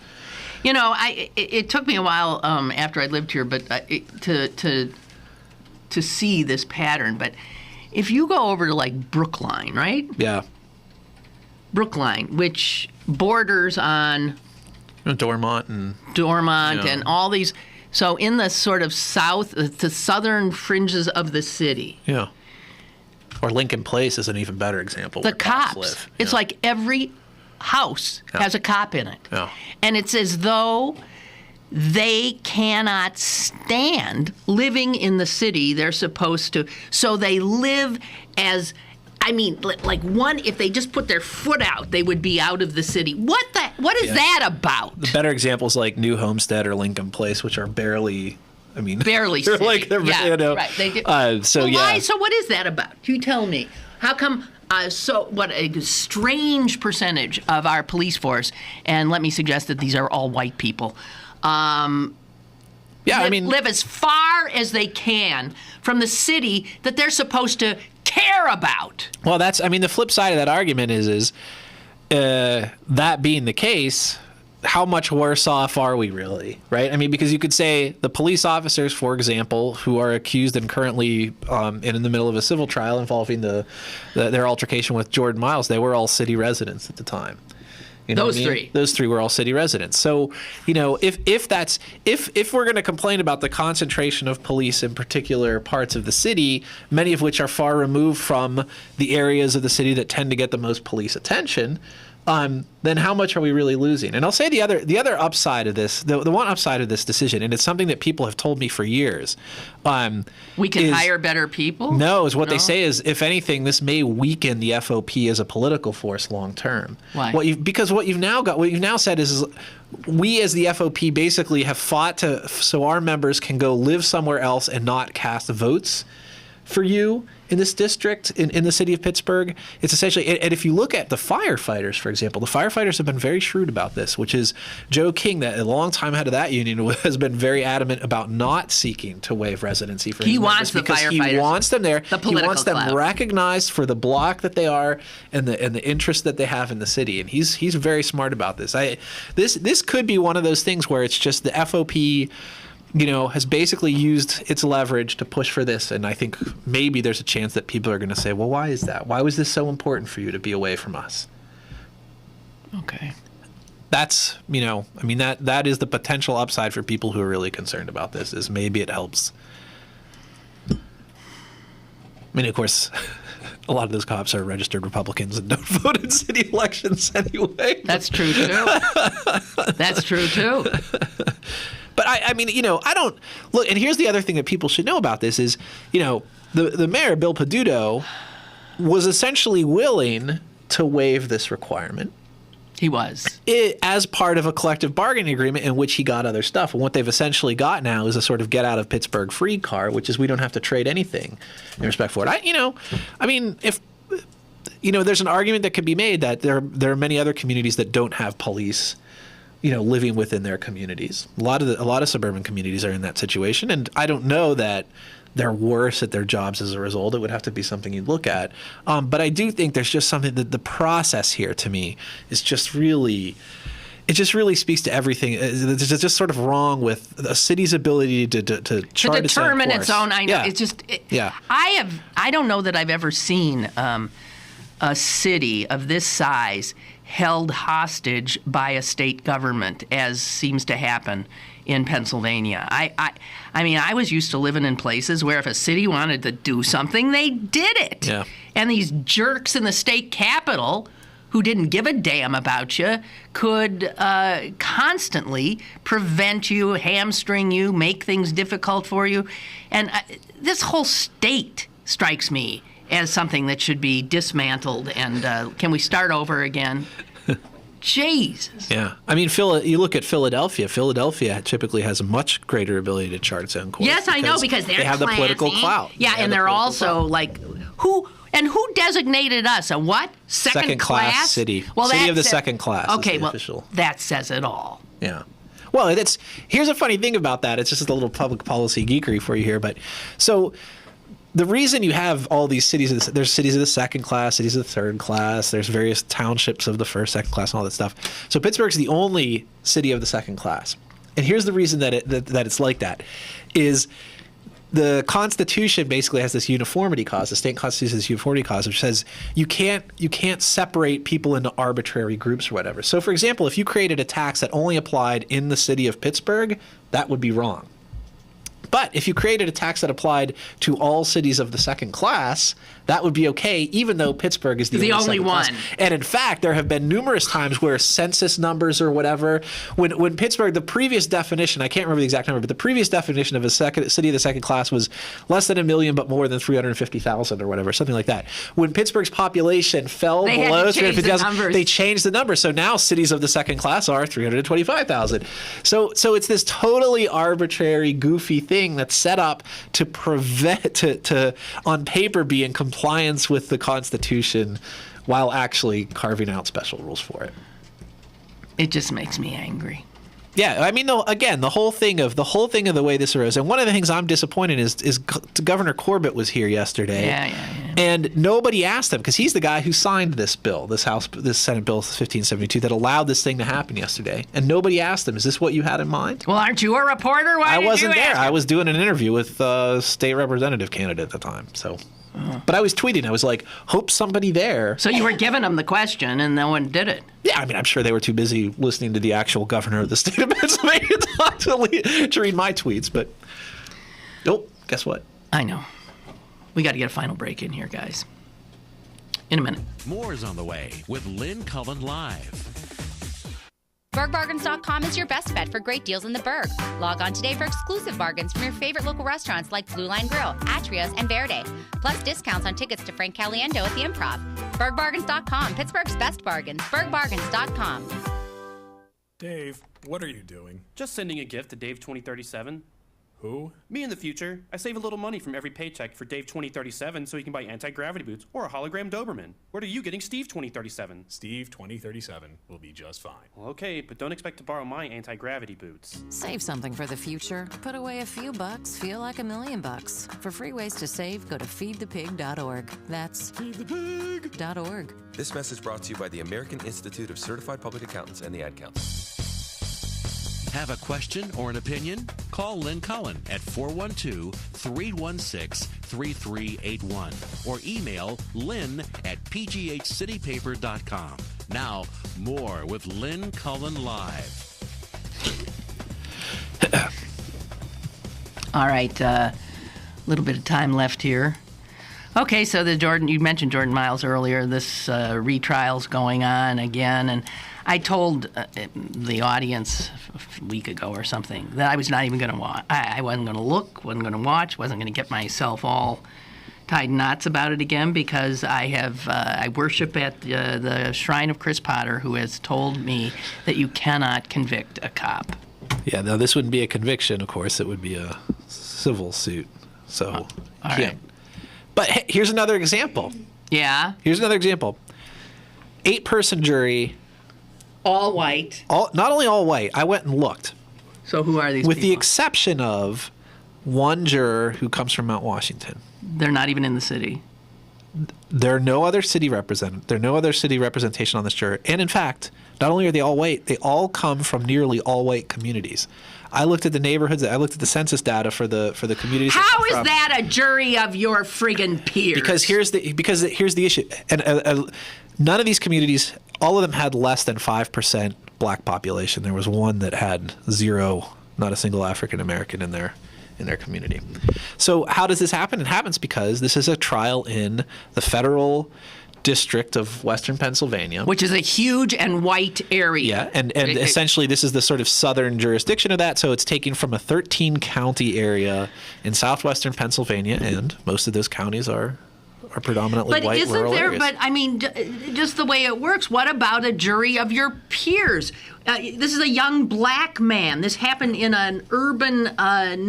You know, it took me a while after I lived here, but to see this pattern. But if you go over to like Brookline, right? Yeah. Brookline, which borders on Dormont and all these. So in the sort of the southern fringes of the city. Yeah. Or Lincoln Place is an even better example. The cops live. It's like every house has a cop in it. Yeah. And it's as though they cannot stand living in the city they're supposed to. So they live as, I mean, like one, if they just put their foot out, they would be out of the city. What is that about? The better examples like New Homestead or Lincoln Place, which are barely barely they're city. like, they're, yeah, you know, right. They do. Why? So what is that about? You tell me. How come? What a strange percentage of our police force, and let me suggest that these are all white people. Live as far as they can from the city that they're supposed to care about. Well, the flip side of that argument is that being the case, how much worse off are we really, right? I mean, because you could say the police officers, for example, who are accused and currently in the middle of a civil trial involving their altercation with Jordan Miles, they were all city residents at the time. You know Those three were all city residents. So, if we're going to complain about the concentration of police in particular parts of the city, many of which are far removed from the areas of the city that tend to get the most police attention, then how much are we really losing? And I'll say the other upside of this, the one upside of this decision, and it's something that people have told me for years. We can hire better people? No, they say is, if anything, this may weaken the FOP as a political force long term. Why? Because what you've now said is we as the FOP basically have fought so our members can go live somewhere else and not cast votes for you in this district, in the city of Pittsburgh. It's essentially, and if you look at the firefighters, for example, the firefighters have been very shrewd about this, which is Joe King, that a long time head of that union, has been very adamant about not seeking to waive residency for his members because he wants them there. He wants them recognized for the block that they are and the interest that they have in the city. And he's very smart about this. This could be one of those things where it's just the FOP has basically used its leverage to push for this. And I think maybe there's a chance that people are going to say, well, why is that? Why was this so important for you to be away from us? Okay. That's, that is the potential upside for people who are really concerned about this, is maybe it helps. I mean, of course, a lot of those cops are registered Republicans and don't vote in city elections anyway. That's true, too. That's true, too. But I don't look. And here's the other thing that people should know about this is, the mayor, Bill Peduto, was essentially willing to waive this requirement. He was. As part of a collective bargaining agreement in which he got other stuff. And what they've essentially got now is a sort of get out of Pittsburgh free card, which is we don't have to trade anything in respect for it. There's an argument that could be made that there are many other communities that don't have police living within their communities. A lot of suburban communities are in that situation, and I don't know that they're worse at their jobs as a result. It would have to be something you'd look at. But I do think there's just something that the process here, to me, is just really, it just really speaks to everything. It's just sort of wrong with a city's ability to chart determine its own. I know. Yeah. It's just. Yeah. I don't know that I've ever seen a city of this size held hostage by a state government, as seems to happen in Pennsylvania. I was used to living in places where if a city wanted to do something, they did it. Yeah. And these jerks in the state capitol who didn't give a damn about you could constantly prevent you, hamstring you, make things difficult for you. And this whole state strikes me as something that should be dismantled. And can we start over again? Jesus. Yeah. I mean, you look at Philadelphia. Philadelphia typically has a much greater ability to chart its own course. Yes, I know, because they have classy. The political clout. Yeah, and they're also like, who designated us? A what? Second class city. Well, city of the second class. Okay, is the official. That says it all. Yeah. Well, here's a funny thing about that. It's just a little public policy geekery for you here, but so. The reason you have all these cities, there's cities of the second class, cities of the third class, there's various townships of the first, second class, and all that stuff. So Pittsburgh's the only city of the second class. And here's the reason that it's like that, is the Constitution basically has this uniformity clause, the state constitution has this uniformity clause, which says you can't separate people into arbitrary groups or whatever. So, for example, if you created a tax that only applied in the city of Pittsburgh, that would be wrong. But if you created a tax that applied to all cities of the second class, that would be okay, even though Pittsburgh is the only one. Class. And in fact, there have been numerous times where census numbers or whatever, when Pittsburgh, the previous definition, I can't remember the exact number, but the previous definition of a city of the second class was less than 1 million, but more than 350,000 or whatever, something like that. When Pittsburgh's population fell below 350,000, they changed the number. So now cities of the second class are 325,000. So it's this totally arbitrary, goofy thing that's set up to prevent to on paper be in compliance with the Constitution while actually carving out special rules for it. It just makes me angry. Yeah, I mean, the whole thing of the way this arose, and one of the things I'm disappointed is Governor Corbett was here yesterday, and nobody asked him because he's the guy who signed this bill, this Senate Bill 1572 that allowed this thing to happen yesterday, and nobody asked him, "Is this what you had in mind?" Well, aren't you a reporter? Why I did wasn't you there. ask? I was doing an interview with a state representative candidate at the time, so. But I was tweeting. I was like, hope somebody there. So you were giving them the question, and no one did it. Yeah, I mean, I'm sure they were too busy listening to the actual governor of the state of Pennsylvania to read my tweets. But, guess what? I know. We got to get a final break in here, guys. In a minute. More is on the way with Lynn Cullen Live. BurgBargains.com is your best bet for great deals in the Burgh. Log on today for exclusive bargains from your favorite local restaurants like Blue Line Grill, Atrios, and Verde. Plus discounts on tickets to Frank Caliendo at the Improv. BurgBargains.com, Pittsburgh's best bargains. BurgBargains.com. Dave, what are you doing? Just sending a gift to Dave 2037. Who? Me in the future. I save a little money from every paycheck for Dave 2037 so he can buy anti-gravity boots or a hologram Doberman. What are you getting Steve 2037? Steve 2037 will be just fine. Well, okay, but don't expect to borrow my anti-gravity boots. Save something for the future. Put away a few bucks, feel like $1 million. For free ways to save, go to feedthepig.org. That's feedthepig.org. This message brought to you by the American Institute of Certified Public Accountants and the Ad Council. Have a question or an opinion? Call Lynn Cullen at 412-316-3381 or email lynn at pghcitypaper.com. Now, more with Lynn Cullen Live. All right, little bit of time left here. Okay, so you mentioned Jordan Miles earlier. This retrial's going on again, and I told the audience a week ago or something that I was not even going to watch. I wasn't going to look, wasn't going to watch, wasn't going to get myself all tied in knots about it again because I worship at the shrine of Chris Potter, who has told me that you cannot convict a cop. Yeah, no, this wouldn't be a conviction, of course. It would be a civil suit. So, all right. But hey, here's another example. Yeah? Here's another example. 8-person jury. All white. Not only all white. I went and looked. So who are these With people? the exception of one juror who comes from Mount Washington. They're not even in the city. There are no other city representation on this juror. And in fact, not only are they all white, they all come from nearly all white communities. I looked at the neighborhoods. I looked at the census data for the communities. How is that a jury of your friggin' peers? Because here's the issue, and none of these communities, all of them had less than 5% black population. There was one that had 0, not a single African American in their community. So how does this happen? It happens because this is a trial in the federal district of Western Pennsylvania, which is a huge and white area. Yeah, and essentially this is the sort of southern jurisdiction of that. So it's taken from a 13-county area in southwestern Pennsylvania, and most of those counties are predominantly white rural areas. But I mean, just the way it works, what about a jury of your peers? This is a young black man. This happened in an urban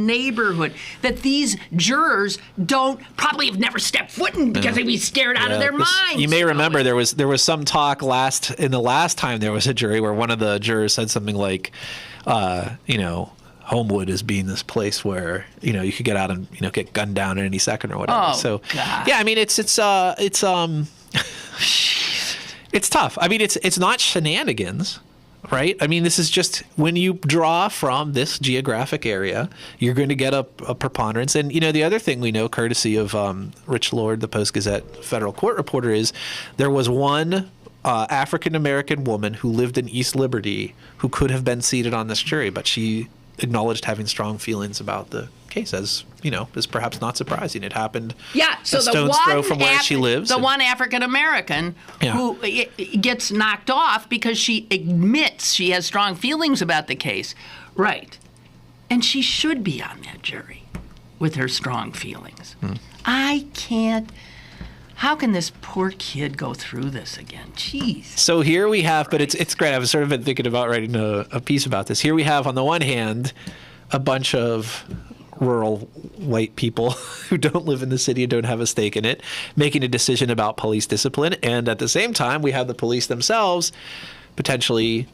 neighborhood that these jurors probably have never stepped foot in because they'd be scared out of their minds. You may remember there was some talk the last time there was a jury where one of the jurors said something like, Homewood is being this place where you could get out and get gunned down at any second or whatever. Oh, so God. Yeah, I mean it's tough. I mean it's not shenanigans, right? I mean this is just when you draw from this geographic area, you're going to get a preponderance. And the other thing we know, courtesy of Rich Lord, the Post-Gazette federal court reporter, is there was one African American woman who lived in East Liberty who could have been seated on this jury, but she acknowledged having strong feelings about the case, as is perhaps not surprising. It happened so a stone's throw from where she lives. The one African American who gets knocked off because she admits she has strong feelings about the case. Right. And she should be on that jury with her strong feelings. I can't. How can this poor kid go through this again? Jeez. So here we have, but it's great. I've sort of been thinking about writing a piece about this. Here we have, on the one hand, a bunch of rural white people who don't live in the city and don't have a stake in it, making a decision about police discipline. And at the same time, we have the police themselves potentially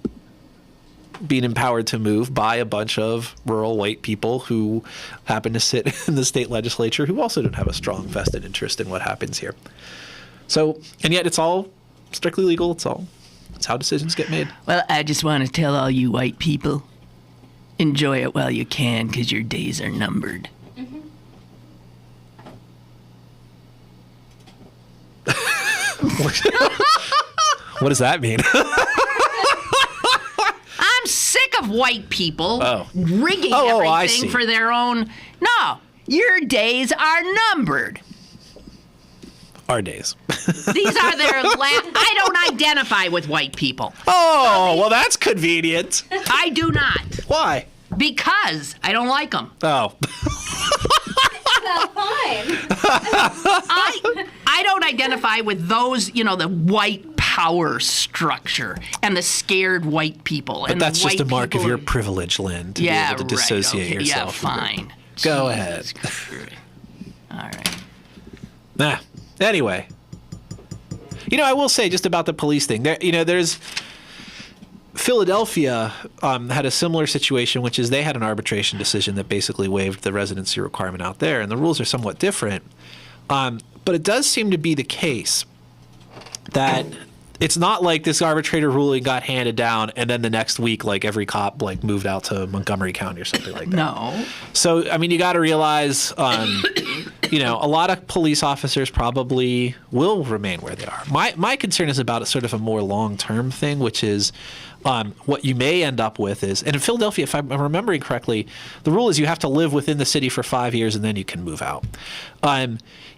being empowered to move by a bunch of rural white people who happen to sit in the state legislature who also don't have a strong vested interest in what happens here. So, and yet it's all strictly legal. It's how decisions get made. Well, I just want to tell all you white people, enjoy it while you can, because your days are numbered. What does that mean? I'm sick of white people rigging everything for their own. No, your days are numbered. Our days. These are their I don't identify with white people. Oh, well, that's convenient. I do not. Why? Because I don't like them. Oh. That's fine. I don't identify with those, the white power structure and the scared white people. But and that's just a mark of your are, privilege, Lynn, to be able to dissociate yourself. Yeah, fine. Go ahead. All right. Nah. Anyway. I will say just about the police thing. There's Philadelphia had a similar situation, which is they had an arbitration decision that basically waived the residency requirement out there, and the rules are somewhat different. But it does seem to be the case that it's not like this arbitrator ruling got handed down and then the next week, like every cop moved out to Montgomery County or something like that. No. So, I mean, you got to realize, a lot of police officers probably will remain where they are. My concern is about sort of a more long-term thing, which is what you may end up with is, and in Philadelphia, if I'm remembering correctly, the rule is you have to live within the city for 5 years and then you can move out.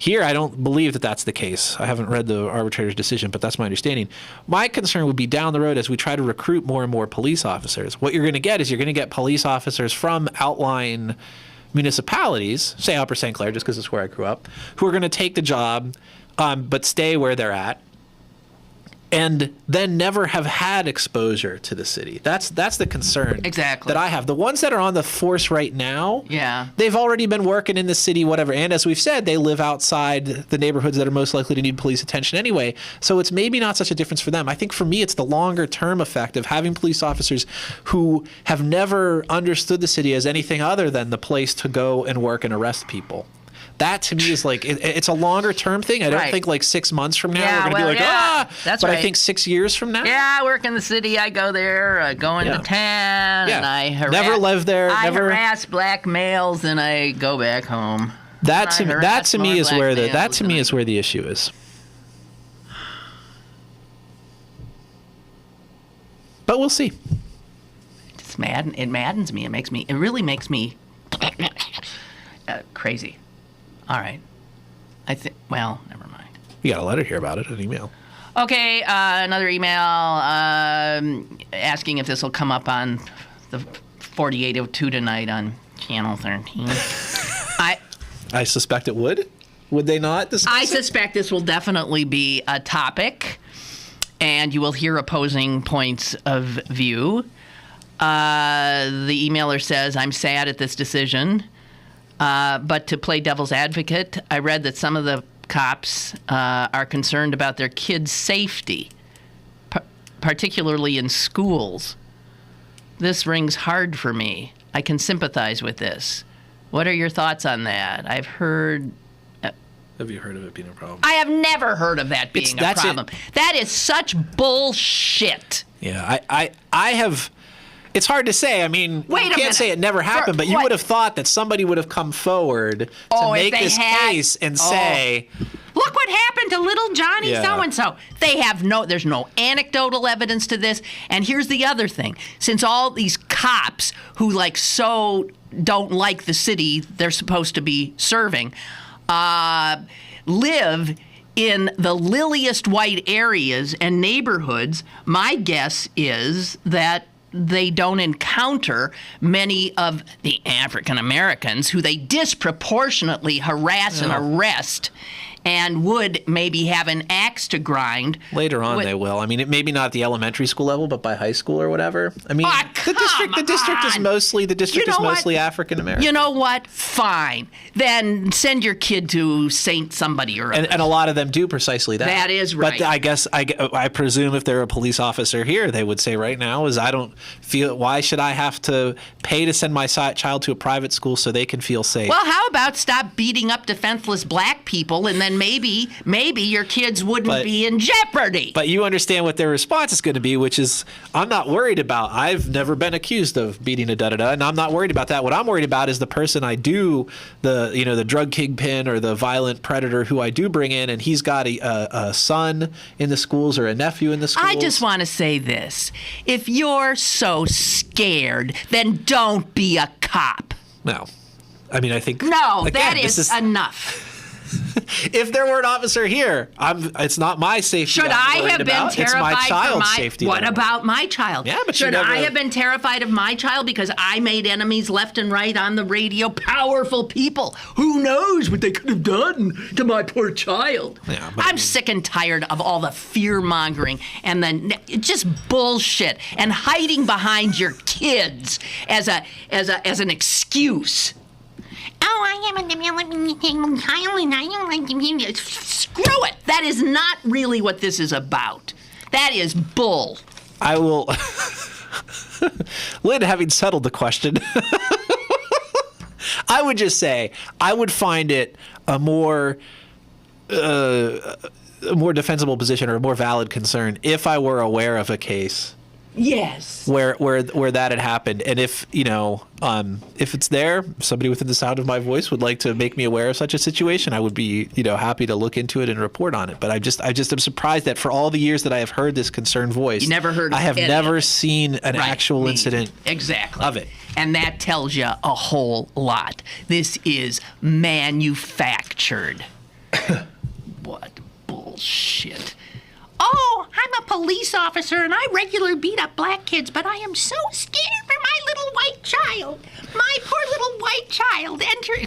Here, I don't believe that that's the case. I haven't read the arbitrator's decision, but that's my understanding. My concern would be down the road as we try to recruit more and more police officers. What you're going to get is you're going to get police officers from outlying municipalities, say Upper St. Clair, just because it's where I grew up, who are going to take the job but stay where they're at, and then never have had exposure to the city. That's the concern that I have. The ones that are on the force right now, they've already been working in the city, whatever. And as we've said, they live outside the neighborhoods that are most likely to need police attention anyway. So it's maybe not such a difference for them. I think for me, it's the longer term effect of having police officers who have never understood the city as anything other than the place to go and work and arrest people. That to me is it's a longer term thing. I don't think 6 months from now we're going to be that's but right. I think 6 years from now. Yeah, I work in the city. I go there, go into town, and I never live there. I harass black males, and I go back home. That to me is where the issue is. But we'll see. It maddens me. It really makes me crazy. All right. Well, never mind. You got a letter here about it, an email. Okay, another email asking if this will come up on the 4802 tonight on Channel 13. I suspect it would. Would they not discuss I suspect this will definitely be a topic, and you will hear opposing points of view. The emailer says, I'm sad at this decision. But to play devil's advocate, I read that some of the cops are concerned about their kids' safety, particularly in schools. This rings hard for me. I can sympathize with this. What are your thoughts on that? I've heard... Have you heard of it being a problem? I have never heard of that being a problem. That is such bullshit. Yeah, I have... It's hard to say. I mean, you can't say it never happened, but you would have thought that somebody would have come forward to make this case and say, Look what happened to little Johnny Yeah. so-and-so. There's no anecdotal evidence to this. And here's the other thing. Since all these cops who so don't like the city they're supposed to be serving, live in the liliest white areas and neighborhoods, my guess is that they don't encounter many of the African Americans who they disproportionately harass and arrest and would maybe have an axe to grind. Later on, they will. I mean, maybe not at the elementary school level, but by high school or whatever. I mean, the district is mostly African American. You know what? Fine. Then send your kid to Saint somebody or other. And a lot of them do precisely that. That is right. But I guess I presume if they're a police officer here, they would say right now is I don't feel. Why should I have to pay to send my child to a private school so they can feel safe? Well, how about stop beating up defenseless black people, and then maybe your kids wouldn't be in jeopardy. But you understand what their response is going to be, which is, I'm not worried about. I've never been accused of beating a da-da-da, and I'm not worried about that. What I'm worried about is the person I do, the drug kingpin or the violent predator who I do bring in, and he's got a son in the schools or a nephew in the schools. I just want to say this. If you're so scared, then don't be a cop. No. I mean, I think... No, again, that is enough. If there were an officer here, it's not my safety. Should I have been terrified It's my child's for safety. What about my child? Yeah, but should I have been terrified of my child because I made enemies left and right on the radio? Powerful people. Who knows what they could have done to my poor child? Yeah, I'm sick and tired of all the fear mongering and then just bullshit and hiding behind your kids as an excuse. Oh, I am a developing child and I don't like to... Screw it! That is not really what this is about. That is bull. I will... Lynn, having settled the question, I would just say I would find it a more defensible position or a more valid concern if I were aware of a case. Yes. Where that had happened, and if it's there, somebody within the sound of my voice would like to make me aware of such a situation, I would be happy to look into it and report on it. But I just am surprised that for all the years that I have heard this concerned voice, you never heard. I have never seen an actual incident of it. And that tells you a whole lot. This is manufactured. What bullshit. Oh, I'm a police officer and I regularly beat up black kids, but I am so scared for my little white child. My poor little white child entering.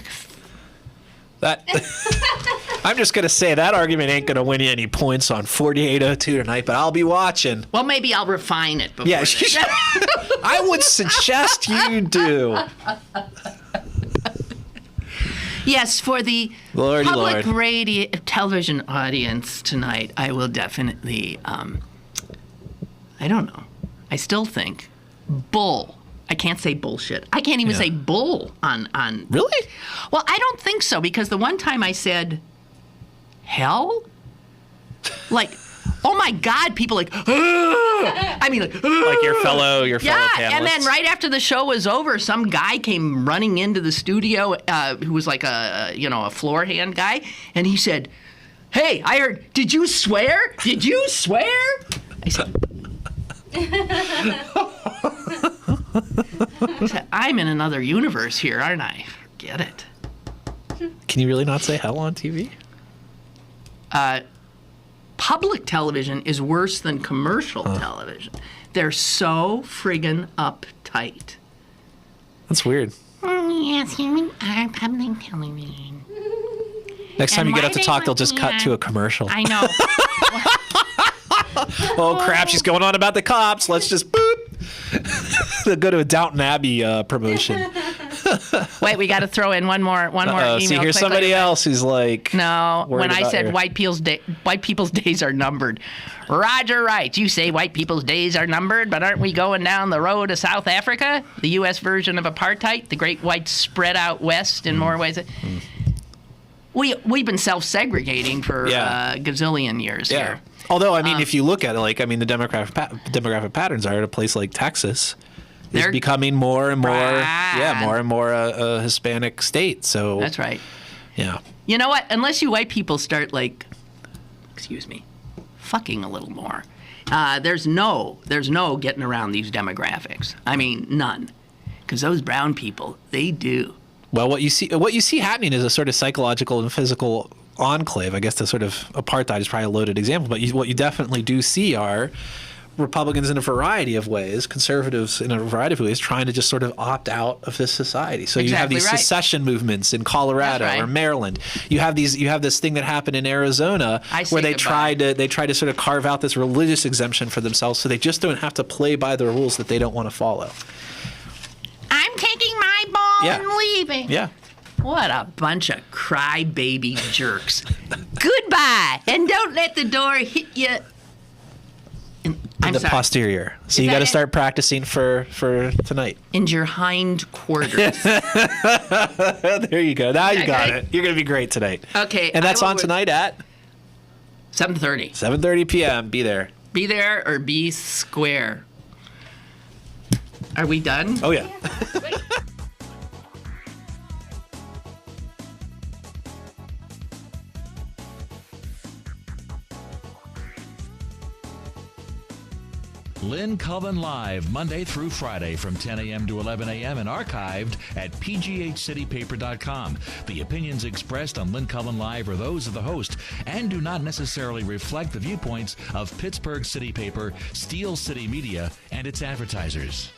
I'm just going to say that argument ain't going to win you any points on 4802 tonight, but I'll be watching. Well, maybe I'll refine it before I would suggest you do. Yes, for the public radio television audience tonight, I will definitely, I don't know. I still think bull. I can't say bullshit. I can't even say bull on. Really? Well, I don't think so, because the one time I said hell, like, oh my God, people like, I mean, like your fellow panelists. And then right after the show was over, some guy came running into the studio who was like a floor hand guy, and he said, "Hey, I heard, did you swear? Did you swear?" I said, "I'm in another universe here, aren't I? Get it." Can you really not say hell on TV? Public television is worse than commercial television. They're so friggin' uptight. That's weird. Yes, here we are, public television. Next time you get up to talk, they'll just cut to a commercial. I know. Oh, crap, she's going on about the cops. Let's just boop. They'll go to a Downton Abbey promotion. Wait, we got to throw in one more email. See, here's somebody else who's like... No, when I said white people's days are numbered. Roger writes, you say white people's days are numbered, but aren't we going down the road to South Africa? The U.S. version of apartheid? The great white spread out west in more ways? We've been self-segregating for a gazillion years here. Although, I mean, if you look at it, the demographic patterns are at a place like Texas. It's becoming more and more, more and more a Hispanic state. So that's right. Yeah. You know what? Unless you white people start fucking a little more, there's no getting around these demographics. I mean, none. Because those brown people, they do. Well, what you see happening is a sort of psychological and physical enclave. I guess the sort of apartheid is probably a loaded example, but what you definitely do see are Republicans in a variety of ways, conservatives in a variety of ways, trying to just sort of opt out of this society. So you have these secession movements in Colorado or Maryland. You have this thing that happened in Arizona where they tried to sort of carve out this religious exemption for themselves, so they just don't have to play by the rules that they don't want to follow. I'm taking my ball and leaving. Yeah. What a bunch of crybaby jerks. Goodbye, and don't let the door hit you. In the posterior. So you got to start practicing for tonight. In your hind quarters. There you go. Now you got it. You're going to be great tonight. Okay. And that's on tonight at 7:30. 7:30 p.m. Be there. Be there or be square. Are we done? Oh, yeah. Lynn Cullen Live, Monday through Friday from 10 a.m. to 11 a.m. and archived at pghcitypaper.com. The opinions expressed on Lynn Cullen Live are those of the host and do not necessarily reflect the viewpoints of Pittsburgh City Paper, Steel City Media, and its advertisers.